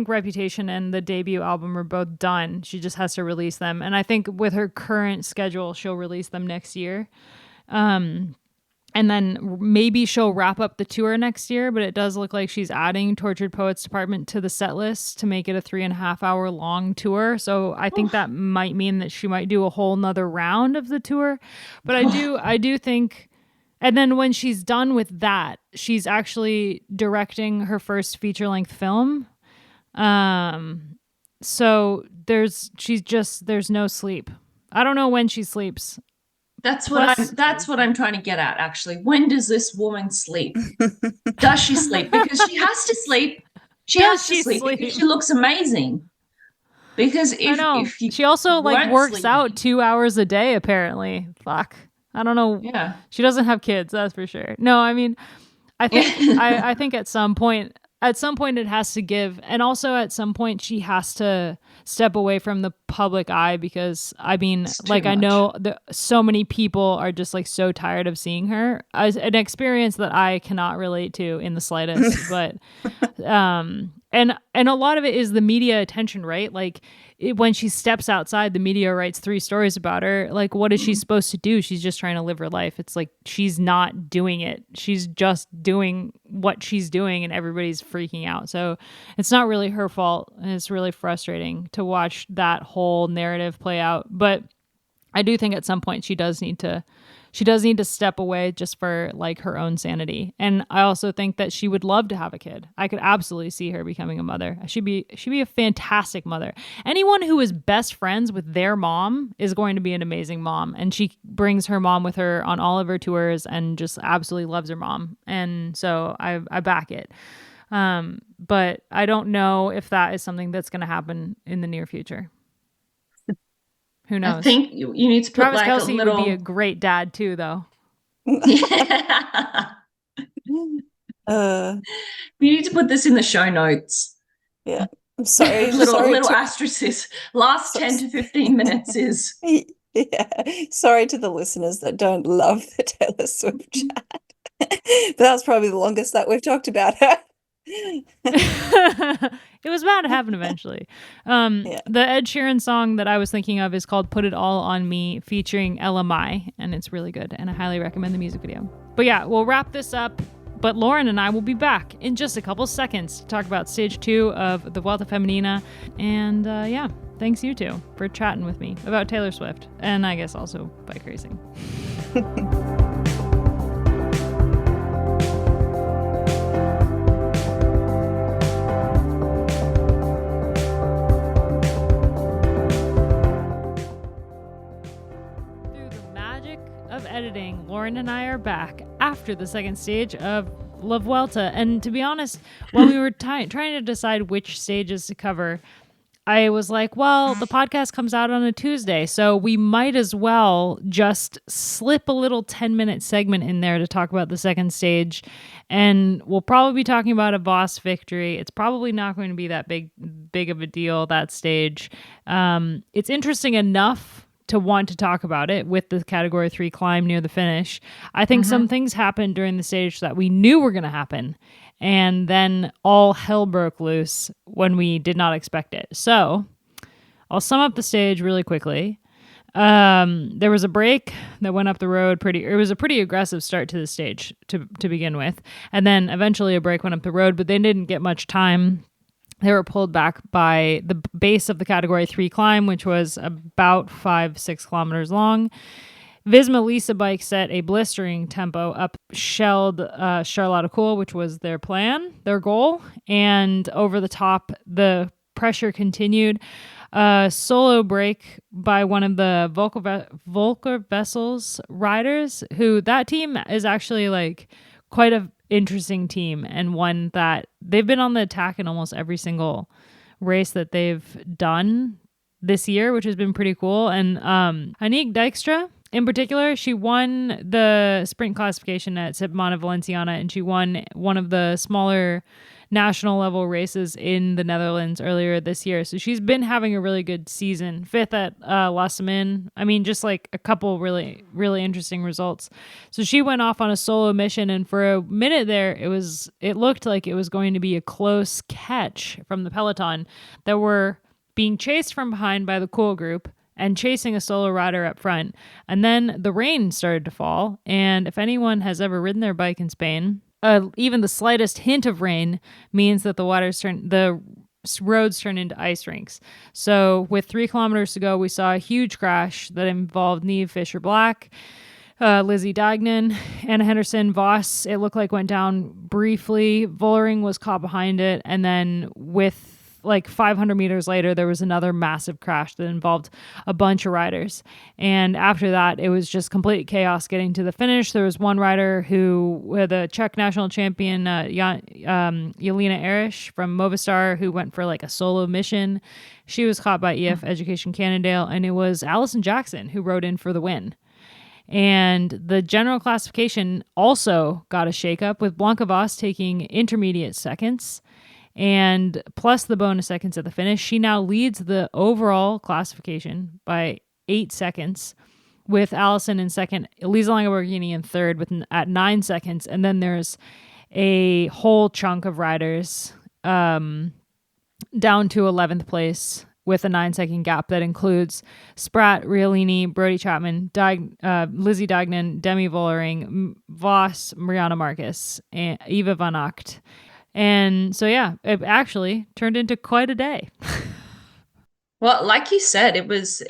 Reputation and the debut album are both done. She just has to release them. And I think with her current schedule, she'll release them next year. And then maybe she'll wrap up the tour next year, but it does look like she's adding Tortured Poets Department to the set list to make it a 3.5 hour long tour. So I think that might mean that she might do a whole nother round of the tour. But I do think, and then when she's done with that, she's actually directing her first feature length film. So there's no sleep. I don't know when she sleeps.
That's what I'm trying to get at, actually. When does this woman sleep? Does she sleep? Because she has to sleep. She has to sleep because she looks amazing. Because if
she also works
sleeping,
out 2 hours a day, apparently. Fuck. I don't know.
Yeah.
She doesn't have kids, that's for sure. No, I mean, I think I think at some point it has to give, and also at some point she has to step away from the public eye, because I mean, I know so many people are just so tired of seeing her. As an experience that I cannot relate to in the slightest, but and a lot of it is the media attention, right? When she steps outside, the media writes 3 stories about her. What is she supposed to do? She's just trying to live her life. It's she's not doing it. She's just doing what she's doing, and everybody's freaking out. So it's not really her fault. And it's really frustrating to watch that whole narrative play out. But I do think at some point she does need to step away, just for her own sanity. And I also think that she would love to have a kid. I could absolutely see her becoming a mother. She'd be a fantastic mother. Anyone who is best friends with their mom is going to be an amazing mom. And she brings her mom with her on all of her tours and just absolutely loves her mom. And so I back it. But I don't know if that is something that's going to happen in the near future. Who knows?
I think you need to put
Travis Kelce
a little...
would be a great dad too, though.
Yeah. You need to put this in the show notes.
Yeah. I'm sorry.
little asterisks. Last 10 to 15 minutes is...
Yeah. Sorry to the listeners that don't love the Taylor Swift chat. But that was probably the longest that we've talked about her.
It was bound to happen eventually. The Ed Sheeran song that I was thinking of is called Put It All On Me, featuring LMI, and it's really good, and I highly recommend the music video. But yeah, we'll wrap this up, but Loren and I will be back in just a couple seconds to talk about stage 2 of the Vuelta Femenina. And thanks you two for chatting with me about Taylor Swift, and I guess also bike racing. Editing, Loren and I are back after the second stage of La Vuelta. And to be honest, when we were trying to decide which stages to cover, I was like, well, the podcast comes out on a Tuesday, so we might as well just slip a little 10-minute segment in there to talk about the second stage. And we'll probably be talking about a Voss victory. It's probably not going to be that big of a deal, that stage. It's interesting enough to want to talk about it with the category 3 climb near the finish. I think some things happened during the stage that we knew were going to happen, and then all hell broke loose when we did not expect it. So I'll sum up the stage really quickly. There was a break that went up the road it was a pretty aggressive start to the stage to begin with, and then eventually a break went up the road, but they didn't get much time. They were pulled back by the base of the category 3 climb, which was about 5-6 kilometers long. Visma Lisa bike set a blistering tempo up shelled Charlotte Kool, which was their goal. And over the top, the pressure continued. Solo break by one of the Volker Vessels riders, who that team is actually quite a interesting team, and one that they've been on the attack in almost every single race that they've done this year, which has been pretty cool. And Aniek Dijkstra in particular, she won the sprint classification at Septimana Valenciana, and she won one of the smaller national level races in the Netherlands earlier this year. So she's been having a really good season. 5th at La Semaine. I mean, just a couple really, really interesting results. So she went off on a solo mission, and for a minute there, it looked like it was going to be a close catch from the peloton that were being chased from behind by the Kool group. and chasing a solo rider up front. And then the rain started to fall. And if anyone has ever ridden their bike in Spain, even the slightest hint of rain means that the roads turn into ice rinks. So with 3 kilometers to go, we saw a huge crash that involved Niamh Fisher-Black, Lizzie Deignan, Anna Henderson, Voss, it looked like went down briefly. Vollering was caught behind it. And then with like 500 meters later, there was another massive crash that involved a bunch of riders. And after that, it was just complete chaos getting to the finish. There was one rider the Czech national champion, Jelena Erish from Movistar, who went for like a solo mission. She was caught by EF Education Cannondale, and it was Alison Jackson who rode in for the win. And the general classification also got a shakeup, with Blanca Voss taking intermediate seconds and plus the bonus seconds at the finish. She now leads the overall classification by 8 seconds, with Alison in second, Elisa Lange-Borghini in third at 9 seconds. And then there's a whole chunk of riders down to 11th place with a 9-second gap that includes Spratt, Riolini, Brodie Chapman, Lizzie Deignan, Demi Vollering, Voss, Mariana Marcus, and Eva van Acht. And so, yeah, it actually turned into quite a day.
Well, like you said, it was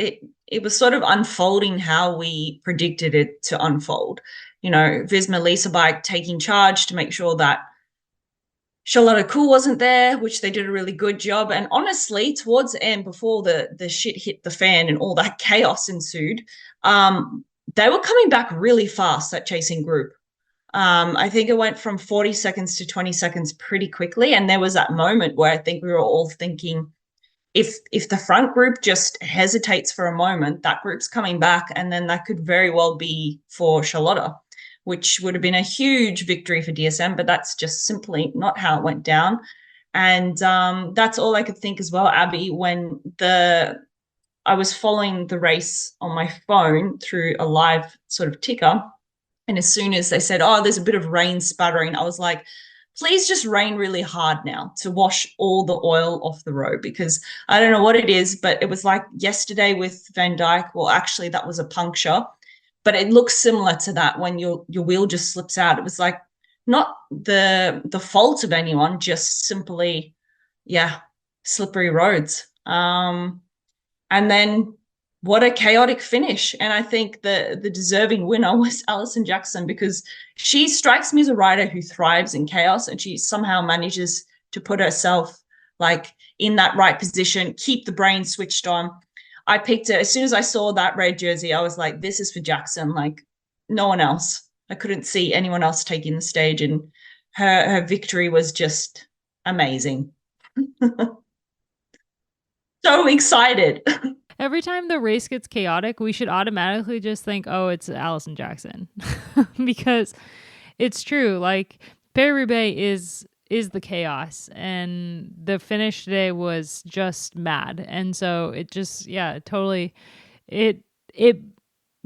sort of unfolding how we predicted it to unfold. You know, Visma Lease Bike taking charge to make sure that Charlotte Kool wasn't there, which they did a really good job. And honestly, towards the end, before the shit hit the fan and all that chaos ensued, they were coming back really fast, that chasing group. I think it went from 40 seconds to 20 seconds pretty quickly. And there was that moment where I think we were all thinking, if the front group just hesitates for a moment, that group's coming back, and then that could very well be for Charlotta, which would have been a huge victory for DSM, but that's just simply not how it went down. And that's all I could think as well, Abby, when I was following the race on my phone through a live sort of ticker. And as soon as they said, oh, there's a bit of rain sputtering, I was like, please just rain really hard now to wash all the oil off the road, because I don't know what it is, but it was like yesterday with Van Dijk. Well, actually, that was a puncture, but it looks similar to that when your wheel just slips out. It was like not the fault of anyone, just simply, slippery roads. And then what a chaotic finish. And I think the deserving winner was Alison Jackson, because she strikes me as a rider who thrives in chaos, and she somehow manages to put herself like in that right position, keep the brain switched on. I picked it as soon as I saw that red jersey. I was like, this is for Jackson, like no one else. I couldn't see anyone else taking the stage, and her victory was just amazing. So excited.
Every time the race gets chaotic, we should automatically just think, oh, it's Alison Jackson. Because it's true. Like, Paris-Roubaix is the chaos, and the finish today was just mad. And so it just, totally, it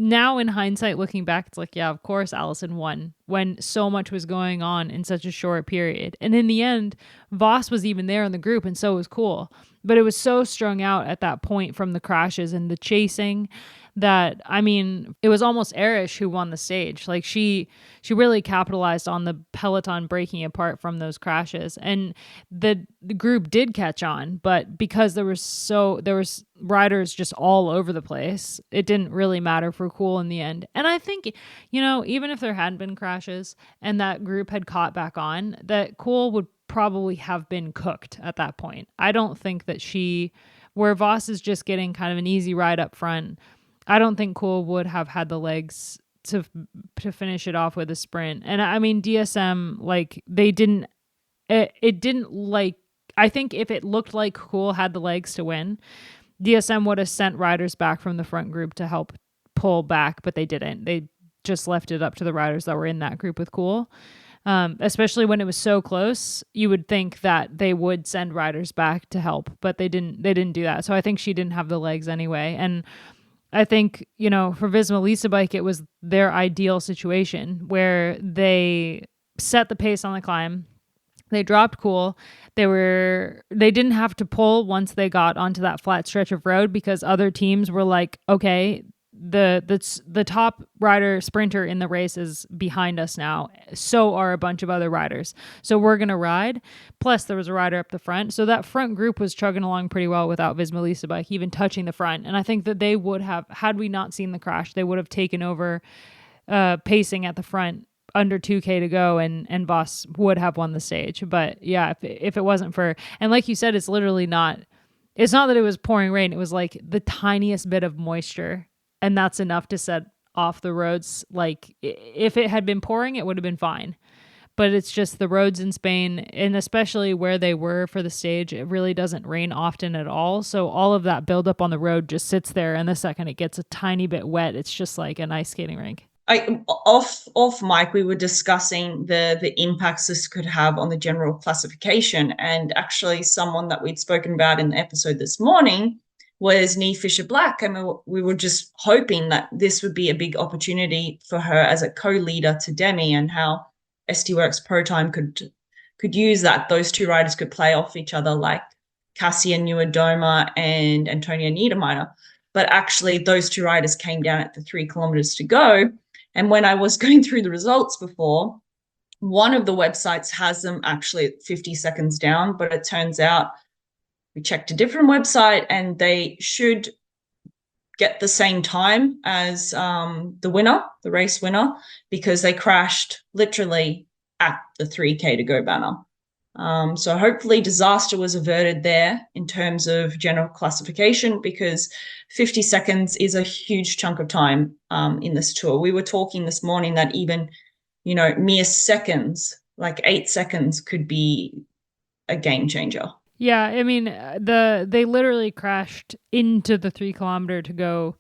now in hindsight, looking back, it's like, yeah, of course Alison won when so much was going on in such a short period. And in the end, Voss was even there in the group, and so was Kool. But it was so strung out at that point from the crashes and the chasing that, I mean, it was almost Erish who won the stage. Like she really capitalized on the peloton breaking apart from those crashes. And the group did catch on, but because there was riders just all over the place, it didn't really matter for Kool in the end. And I think, even if there hadn't been crashes and that group had caught back on, that Kool would probably have been cooked at that point. I don't think that where Voss is just getting kind of an easy ride up front, I don't think Kool would have had the legs to finish it off with a sprint. And I mean, DSM, like, they didn't, it didn't, like, I think if it looked like Kool had the legs to win, DSM would have sent riders back from the front group to help pull back, but they didn't. They just left it up to the riders that were in that group with Kool. Especially when it was so close, you would think that they would send riders back to help, but they didn't do that. So I think she didn't have the legs anyway. And I think, for Visma Lease Bike, it was their ideal situation where they set the pace on the climb. They dropped cool. They didn't have to pull once they got onto that flat stretch of road because other teams were like, okay, the top rider sprinter in the race is behind us now. So are a bunch of other riders. So we're going to ride. Plus there was a rider up the front. So that front group was chugging along pretty well without Vigilia bike even touching the front. And I think that they would have, had we not seen the crash, they would have taken over pacing at the front under 2K to go, and Voss would have won the stage. But yeah, if it wasn't for, and like you said, it's literally not, it's not that it was pouring rain. It was like the tiniest bit of moisture, and that's enough to set off the roads. Like if it had been pouring, it would have been fine. But it's just the roads in Spain, and especially where they were for the stage, it really doesn't rain often at all. So all of that buildup on the road just sits there, and the second it gets a tiny bit wet, it's just like an ice skating rink.
Off mic, we were discussing the impacts this could have on the general classification. And actually someone that we'd spoken about in the episode this morning was Niamh Fisher-Black. I mean, we were just hoping that this would be a big opportunity for her as a co-leader to Demi, and how SD Worx Pro Time could use that. Those two riders could play off each other like Cassia Niewiadoma and Antonia Niedermeier. But actually those two riders came down at the 3 kilometers to go. And when I was going through the results before, one of the websites has them actually at 50 seconds down, but it turns out we checked a different website and they should get the same time as the race winner, because they crashed literally at the 3K to go banner. So hopefully disaster was averted there in terms of general classification, because 50 seconds is a huge chunk of time in this tour. We were talking this morning that even, mere seconds, like 8 seconds, could be a game changer.
Yeah, I mean, they literally crashed into the 3 kilometer to go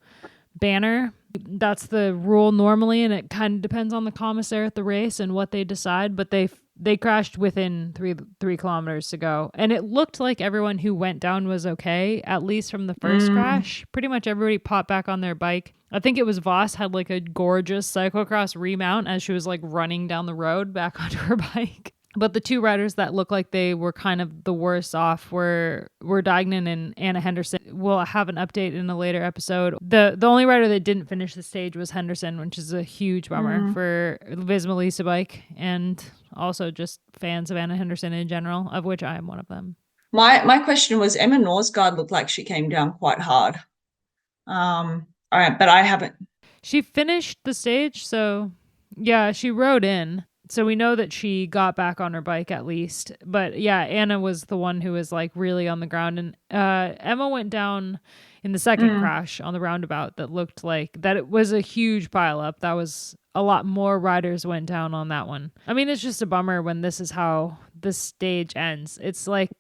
banner. That's the rule normally, and it kind of depends on the commissaire at the race and what they decide, but they crashed within 3 kilometers to go. And it looked like everyone who went down was okay, at least from the first crash. Pretty much everybody popped back on their bike. I think it was Voss had like a gorgeous cyclocross remount as she was like running down the road back onto her bike. But the two riders that looked like they were kind of the worst off were Duin and Anna Henderson. We'll have an update in a later episode. The only rider that didn't finish the stage was Henderson, which is a huge bummer for Vigilia bike, and also just fans of Anna Henderson in general, of which I am one of them.
My question was, Emma Norsgaard looked like she came down quite hard. All right, but I haven't.
She finished the stage, so yeah, she rode in. So we know that she got back on her bike at least. But yeah, Anna was the one who was like really on the ground. And Emma went down in the second crash on the roundabout that looked like that it was a huge pileup. That was a lot more riders went down on that one. I mean, it's just a bummer when this is how the stage ends. It's like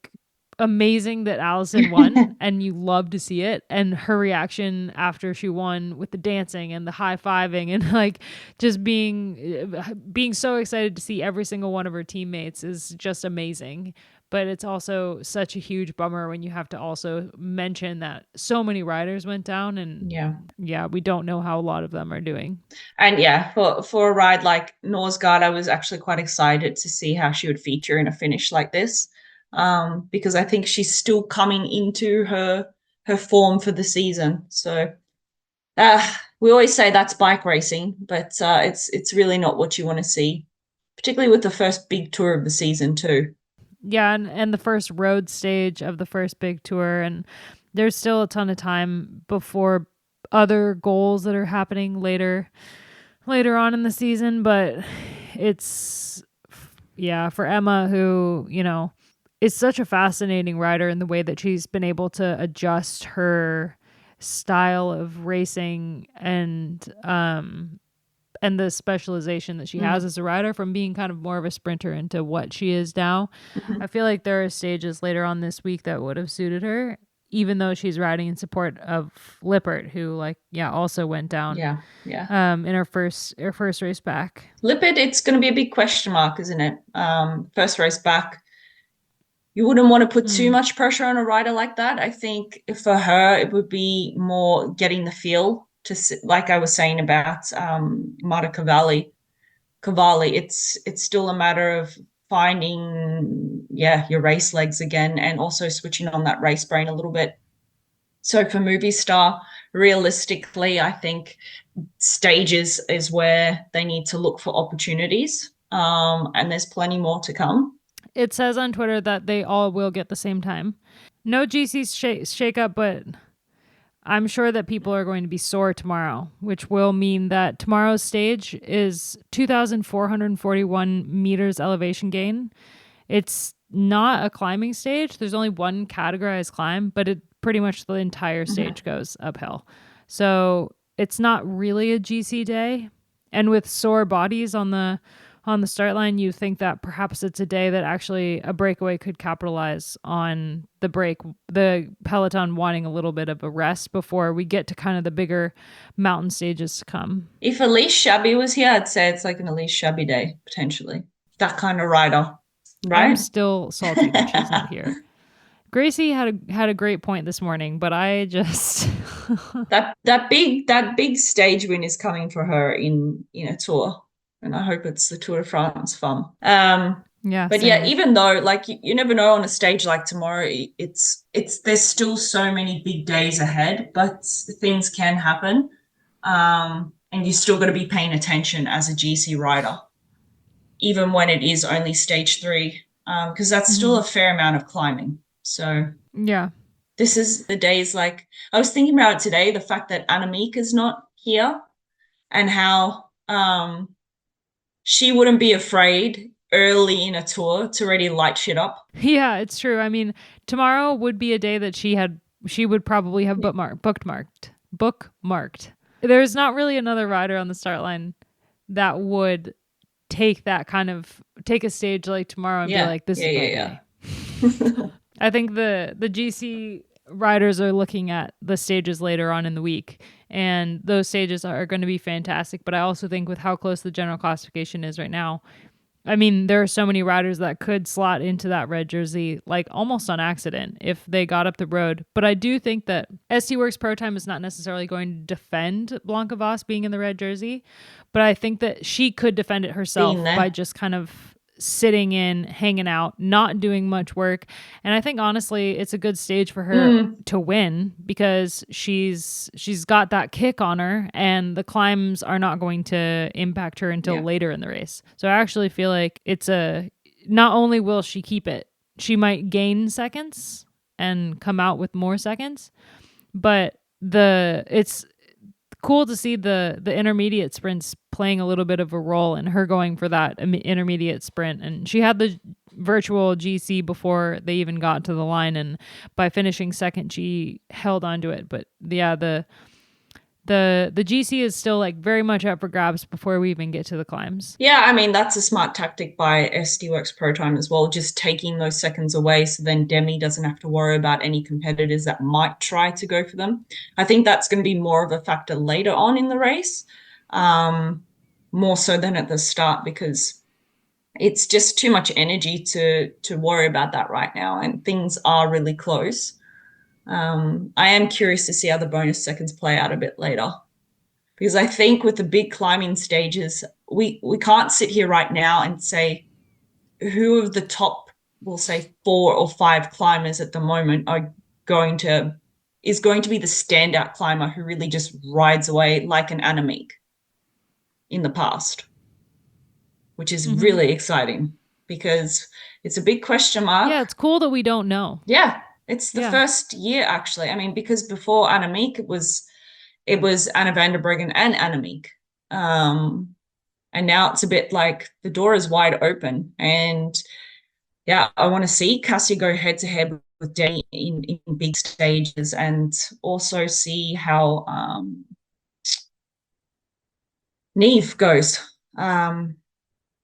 amazing that Alison won and you love to see it, and her reaction after she won with the dancing and the high-fiving and like just being so excited to see every single one of her teammates is just amazing. But it's also such a huge bummer when you have to also mention that so many riders went down, and yeah, we don't know how a lot of them are doing.
And yeah, for a ride like Norsgaard, I was actually quite excited to see how she would feature in a finish like this. Because I think she's still coming into her form for the season. So we always say that's bike racing, but it's really not what you want to see, particularly with the first big tour of the season too.
Yeah, and the first road stage of the first big tour, and there's still a ton of time before other goals that are happening later on in the season. But it's for Emma, who is such a fascinating rider in the way that she's been able to adjust her style of racing and the specialization that she has as a rider, from being kind of more of a sprinter into what she is now. I feel like there are stages later on this week that would have suited her, even though she's riding in support of Lippert, who also went down in her first race back.
Lippert, it's going to be a big question mark, isn't it? First race back. You wouldn't want to put too much pressure on a rider like that. I think for her, it would be more getting the feel to, like I was saying about Marta Cavalli. It's still a matter of finding, your race legs again, and also switching on that race brain a little bit. So for Movistar, realistically, I think stages is where they need to look for opportunities, and there's plenty more to come.
It says on Twitter that they all will get the same time. No GC shake up, but I'm sure that people are going to be sore tomorrow, which will mean that tomorrow's stage is 2,441 meters elevation gain. It's not a climbing stage. There's only one categorized climb, but it pretty much the entire stage goes uphill. So it's not really a GC day. And with sore bodies on the start line, you think that perhaps it's a day that actually a breakaway could capitalize on the peloton wanting a little bit of a rest before we get to kind of the bigger mountain stages to come.
If Elise Shabby was here, I'd say it's like an Elise Shabby day, potentially. That kind of rider, right?
I'm still salty that she's not here. Gracie had a great point this morning, but I just
that big stage win is coming for her in a tour. And I hope it's the Tour de France fun. But
same.
even though like you never know on a stage like tomorrow, it's there's still so many big days ahead, but things can happen. And you still got to be paying attention as a GC rider, even when it is only stage 3, because that's still a fair amount of climbing. So this is the days, like I was thinking about it today, the fact that Annemiek is not here and how she wouldn't be afraid early in a tour to already light shit up.
Yeah, it's true. I mean, tomorrow would be a day that she would probably have bookmarked. There's not really another rider on the start line that would take a stage like tomorrow and be like, this is my day. I think the GC riders are looking at the stages later on in the week, and those stages are going to be fantastic. But I also think with how close the general classification is right now, I mean, there are so many riders that could slot into that red jersey, like almost on accident if they got up the road. But I do think that ST Works Pro Time is not necessarily going to defend Blanca Voss being in the red jersey, but I think that she could defend it herself by just kind of sitting in, hanging out, not doing much work. And I think honestly it's a good stage for her to win because she's got that kick on her and the climbs are not going to impact her until later in the race. So I actually feel like not only will she keep it, she might gain seconds and come out with more seconds, but it's cool to see the intermediate sprints playing a little bit of a role in her going for that intermediate sprint. And she had the virtual GC before they even got to the line, and by finishing second she held onto it. But the GC is still like very much up for grabs before we even get to the climbs.
Yeah, I mean, that's a smart tactic by SD Works Pro Time as well, just taking those seconds away so then Demi doesn't have to worry about any competitors that might try to go for them. I think that's going to be more of a factor later on in the race, more so than at the start, because it's just too much energy to worry about that right now, and things are really close. I am curious to see how the bonus seconds play out a bit later, because I think with the big climbing stages, we can't sit here right now and say who of the top, we'll say 4 or 5 climbers at the moment is going to be the standout climber who really just rides away like an Annemiek in the past, which is really exciting because it's a big question mark.
Yeah, it's cool that we don't know.
Yeah. It's the first year, actually. I mean, because before Annemiek, it was Anna van der Breggen and Annemiek. And now it's a bit like the door is wide open. And, I want to see Cassia go head-to-head with Demi in big stages, and also see how Niamh goes,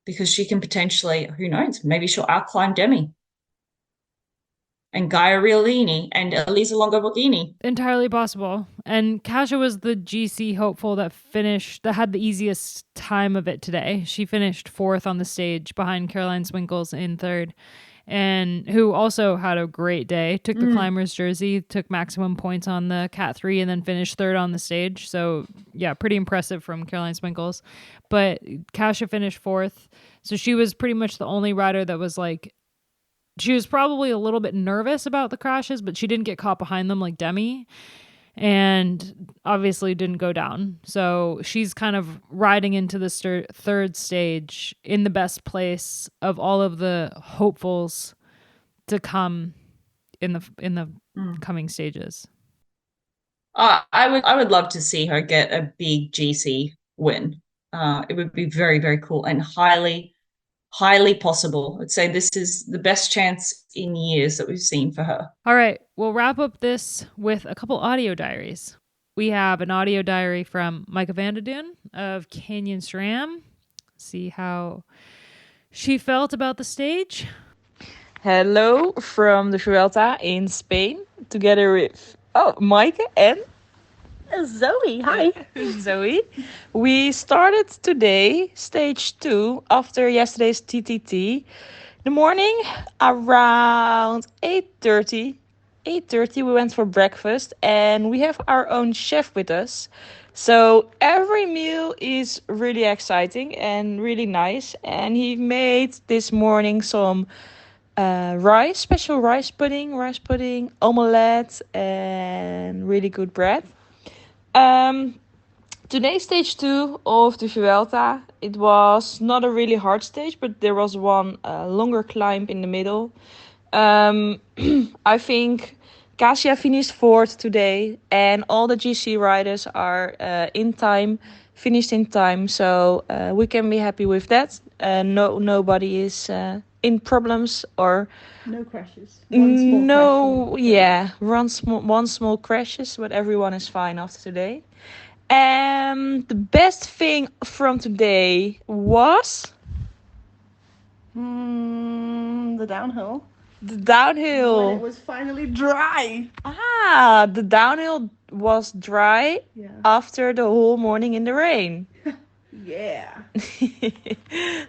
because she can potentially, who knows, maybe she'll outclimb Demi. And Gaia Riolini and Elisa Longo Borghini.
Entirely possible. And Kasia was the GC hopeful that had the easiest time of it today. She finished 4th on the stage behind Caroline Swinkels in 3rd. and who also had a great day. Took the climber's jersey, took maximum points on the Cat 3, and then finished third on the stage. So, yeah, pretty impressive from Caroline Swinkles. But Kasia finished fourth. So she was pretty much the only rider that was like, she was probably a little bit nervous about the crashes, but she didn't get caught behind them like Demi. And obviously didn't go down. So she's kind of riding into the third stage in the best place of all of the hopefuls to come in the coming stages.
I would love to see her get a big GC win. It would be very, very cool and highly possible. I'd say this is the best chance in years that we've seen for her.
All right, we'll wrap up this with a couple audio diaries. We have an audio diary from Maike van der Duin of Canyon-SRAM. See how she felt about the stage.
Hello from the Vuelta in Spain, together with Maike and Zoe. Hi. Zoe. We started today, stage 2, after yesterday's TTT. The morning, around 8:30, we went for breakfast, and we have our own chef with us. So every meal is really exciting and really nice. And he made this morning some special rice pudding, omelette, and really good bread. Today's stage 2 of the Vuelta, it was not a really hard stage, but there was one longer climb in the middle. I think Kasia finished 4th today, and all the GC riders are finished in time, so we can be happy with that. Nobody is in problems or
no crashes.
One small crashes, but everyone is fine after today. And the best thing from today was
the downhill.
The downhill.
When it was finally dry.
The downhill was dry after the whole morning in the rain.
Yeah.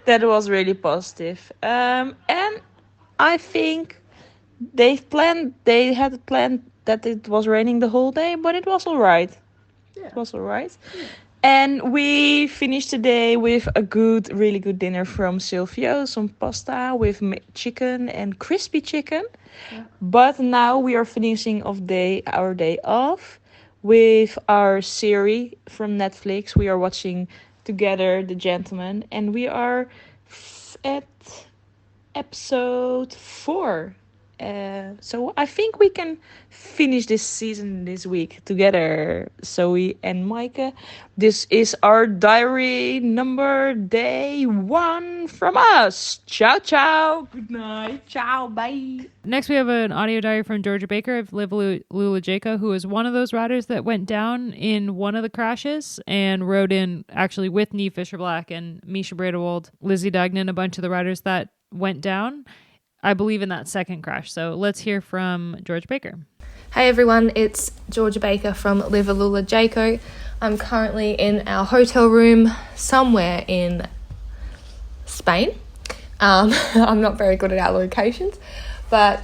That was really positive. And I think they had planned that it was raining the whole day, but it was all right.
Yeah.
It was all right. Yeah. And we finished today with a really good dinner from Silvio, some pasta with chicken and crispy chicken. Yeah. But now we are finishing our day off with our series from Netflix. We are watching together The Gentleman, and we are at episode 4. So I think we can finish this season this week together, Zoe and Maike. This is our diary number day 1 from us. Ciao, ciao. Good night. Ciao. Bye.
Next, we have an audio diary from Georgia Baker of Liv AlUla Jayco, who is one of those riders that went down in one of the crashes and rode in actually with Niamh Fisher-Black and Misha Bredewald, Lizzie Dugnan, a bunch of the riders that went down, I believe, in that second crash. So let's hear from Georgia Baker.
Hey everyone, it's Georgia Baker from Liv AlUla Jayco. I'm currently in our hotel room somewhere in Spain. I'm not very good at our locations, but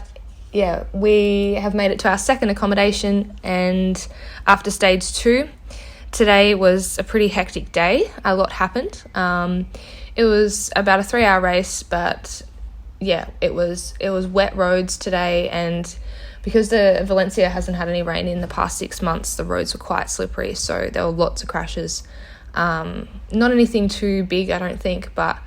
yeah, we have made it to our second accommodation, and after stage 2, today was a pretty hectic day. A lot happened. It was about a 3-hour race, but yeah, it was wet roads today, and because the Valencia hasn't had any rain in the past 6 months, the roads were quite slippery, so there were lots of crashes. Not anything too big, I don't think, but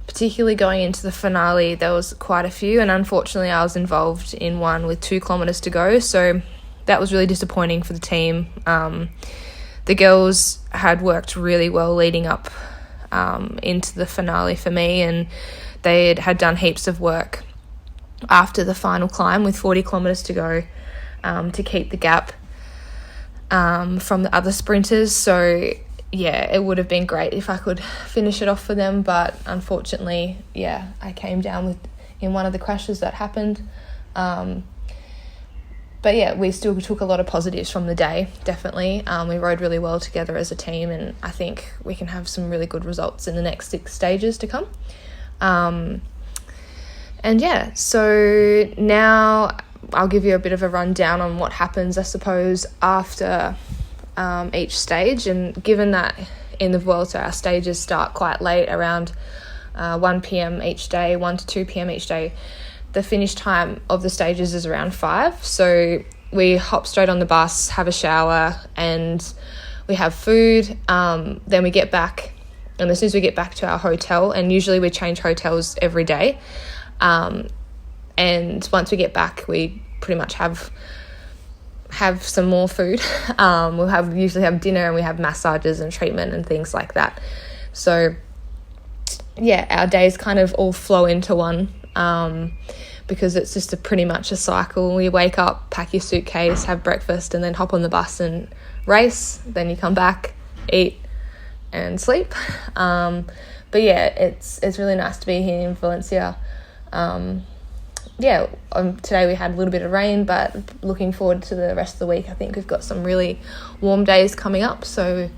particularly going into the finale, there was quite a few, and unfortunately I was involved in one with 2 kilometres to go, so that was really disappointing for the team. The girls had worked really well leading up into the finale for me, and they had done heaps of work after the final climb with 40 kilometres to go to keep the gap from the other sprinters. So yeah, it would have been great if I could finish it off for them, but unfortunately, yeah, I came down in one of the crashes that happened. But yeah, we still took a lot of positives from the day, definitely. We rode really well together as a team, and I think we can have some really good results in the next 6 stages to come. And yeah, so now I'll give you a bit of a rundown on what happens, I suppose, after each stage. And given that in the Vuelta our stages start quite late, around 1 p.m. each day, 1 to 2 p.m. each day, the finish time of the stages is around 5. So we hop straight on the bus, have a shower, and we have food. Then we get back, and as soon as we get back to our hotel, and usually we change hotels every day, and once we get back, we pretty much have some more food. We'll usually have dinner, and we have massages and treatment and things like that. So yeah, our days kind of all flow into one, because it's just pretty much a cycle. We wake up, pack your suitcase, have breakfast, and then hop on the bus and race. Then you come back, eat, and sleep. But yeah, it's really nice to be here in Valencia. Today we had a little bit of rain, but looking forward to the rest of the week. I think we've got some really warm days coming up, so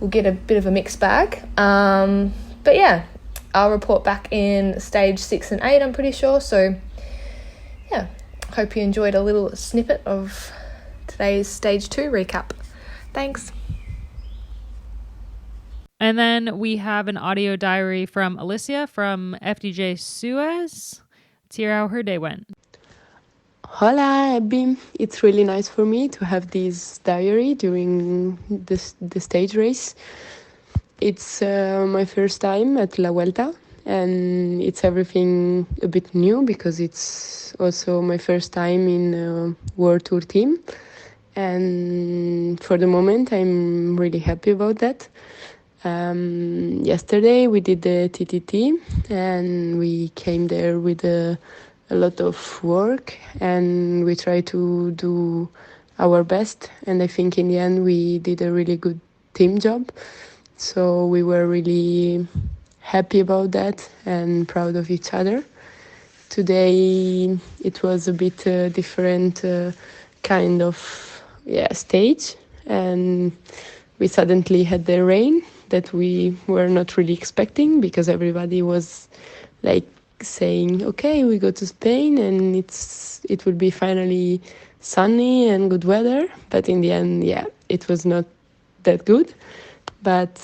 we'll get a bit of a mixed bag. But yeah, I'll report back in stage 6 and 8, I'm pretty sure. So yeah, hope you enjoyed a little snippet of today's stage 2 recap. Thanks.
And then we have an audio diary from Alessia from FDJ-Suez. Let's hear how her day went.
Hola, Abby. It's really nice for me to have this diary during the stage race. It's my first time at La Vuelta, and it's everything a bit new because it's also my first time in a World Tour team. And for the moment, I'm really happy about that. Yesterday we did the TTT, and we came there with a lot of work, and we tried to do our best, and I think in the end we did a really good team job. So we were really happy about that and proud of each other. Today it was a bit different kind of stage, and we suddenly had the rain that we were not really expecting, because everybody was like saying, okay, we go to Spain and it will be finally sunny and good weather. But in the end, it was not that good. But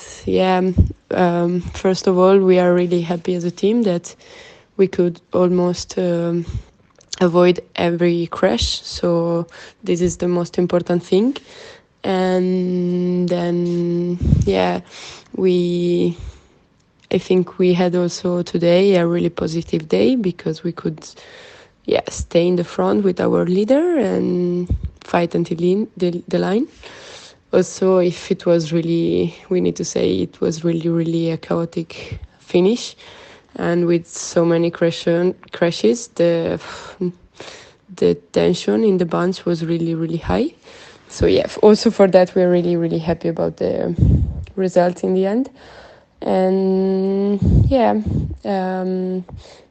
first of all, we are really happy as a team that we could almost avoid every crash. So this is the most important thing. And then, I think we had also today a really positive day, because we could, stay in the front with our leader and fight until the line. Also, if it was really, we need to say it was really, really a chaotic finish, and with so many crashes, the tension in the bunch was really, really high. So also for that, we're really, really happy about the result in the end. And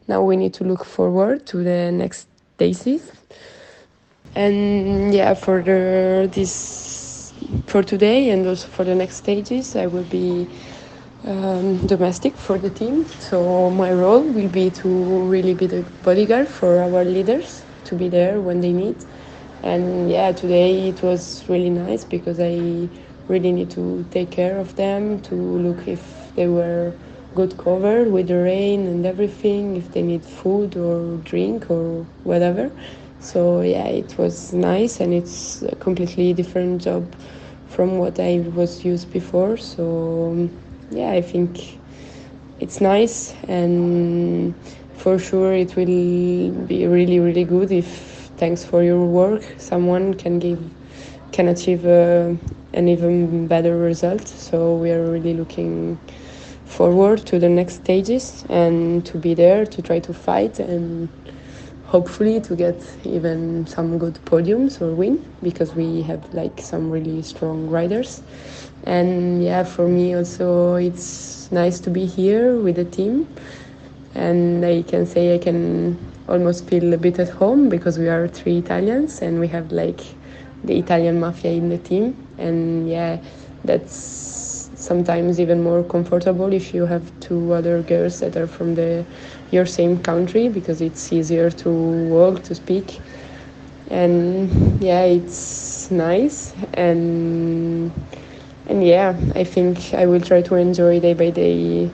now we need to look forward to the next days. And for today and also for the next stages, I will be domestic for the team. So my role will be to really be the bodyguard for our leaders, to be there when they need. And today it was really nice, because I really need to take care of them, to look if they were good covered with the rain and everything, if they need food or drink or whatever. So it was nice, and it's a completely different job from what I was used before. So I think it's nice, and for sure it will be really, really good if, thanks for your work, someone can achieve an even better result. So we are really looking forward to the next stages, and to be there to try to fight, and hopefully to get even some good podiums or win, because we have some really strong riders. And for me also it's nice to be here with the team, and I can say I can almost feel a bit at home, because we are 3 Italians and we have the Italian mafia in the team. And that's it's sometimes even more comfortable if you have two other girls that are from your same country, because it's easier to walk, to speak. And yeah, it's nice. And yeah, I think I will try to enjoy day by day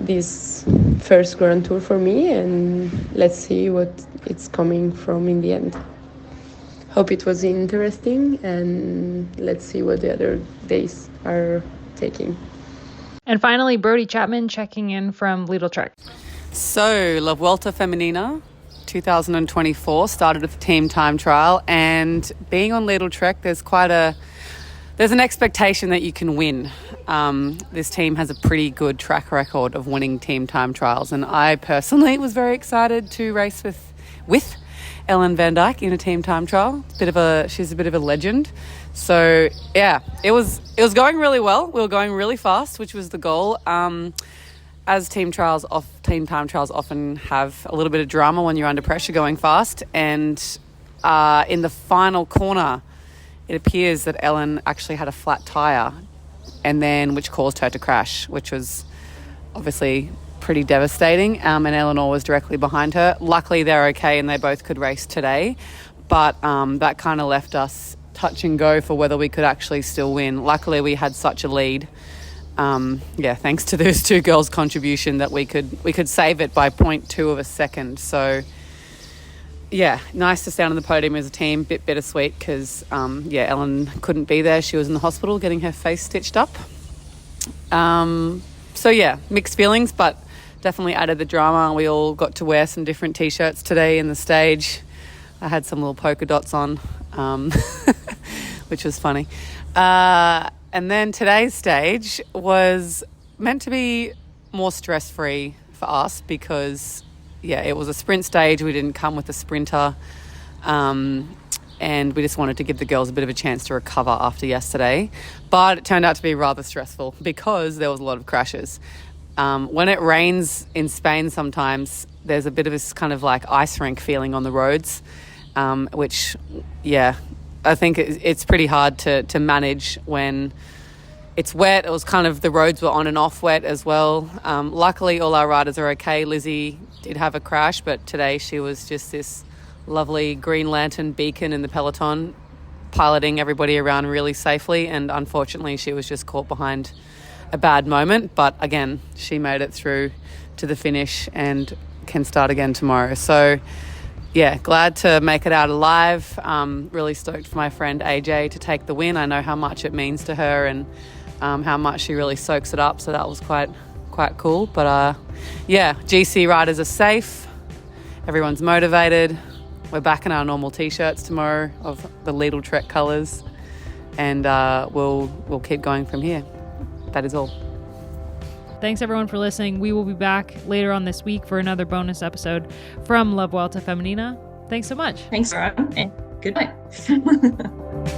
this first Grand Tour for me, and let's see what it's coming from in the end. Hope it was interesting, and let's see what the other days are taking.
And finally, Brodie Chapman checking in from Lidl-Trek.
So, La Vuelta Femenina 2024 started with the team time trial, and being on Lidl-Trek, there's an expectation that you can win. This team has a pretty good track record of winning team time trials, and I personally was very excited to race with Ellen van Dijk in a team time trial. She's a bit of a legend. So yeah, it was going really well. We were going really fast, which was the goal. As team time trials often have a little bit of drama when you're under pressure going fast, and in the final corner, it appears that Ellen actually had a flat tyre, which caused her to crash, which was obviously pretty devastating, and Eleanor was directly behind her. Luckily, they're okay and they both could race today, but that kind of left us touch and go for whether we could actually still win. Luckily, we had such a lead, thanks to those two girls' contribution, that we could save it by 0.2 of a second. So yeah, nice to stand on the podium as a team. Bit bittersweet because, Ellen couldn't be there. She was in the hospital getting her face stitched up. Mixed feelings, but definitely added the drama. We all got to wear some different T-shirts today in the stage. I had some little polka dots on, which was funny. And then today's stage was meant to be more stress-free for us because it was a sprint stage. We didn't come with a sprinter, and we just wanted to give the girls a bit of a chance to recover after yesterday. But it turned out to be rather stressful because there was a lot of crashes. When it rains in Spain sometimes, there's a bit of this kind of like ice rink feeling on the roads, which, I think it's pretty hard to manage when it's wet. It was kind of, the roads were on and off wet as well. Luckily, all our riders are okay. Lizzie did have a crash, but today she was just this lovely Green Lantern beacon in the peloton, piloting everybody around really safely. And unfortunately, she was just caught behind a bad moment. But again, she made it through to the finish and can start again tomorrow. So yeah, glad to make it out alive. Really stoked for my friend AJ to take the win. I know how much it means to her and how much she really soaks it up. So that was quite cool. But GC riders are safe. Everyone's motivated. We're back in our normal T-shirts tomorrow of the Lidl-Trek colours, and we'll keep going from here. That is all.
Thanks everyone for listening. We will be back later on this week for another bonus episode from La Vuelta Femenina. Thanks so much.
Thanks, Ron, and good night.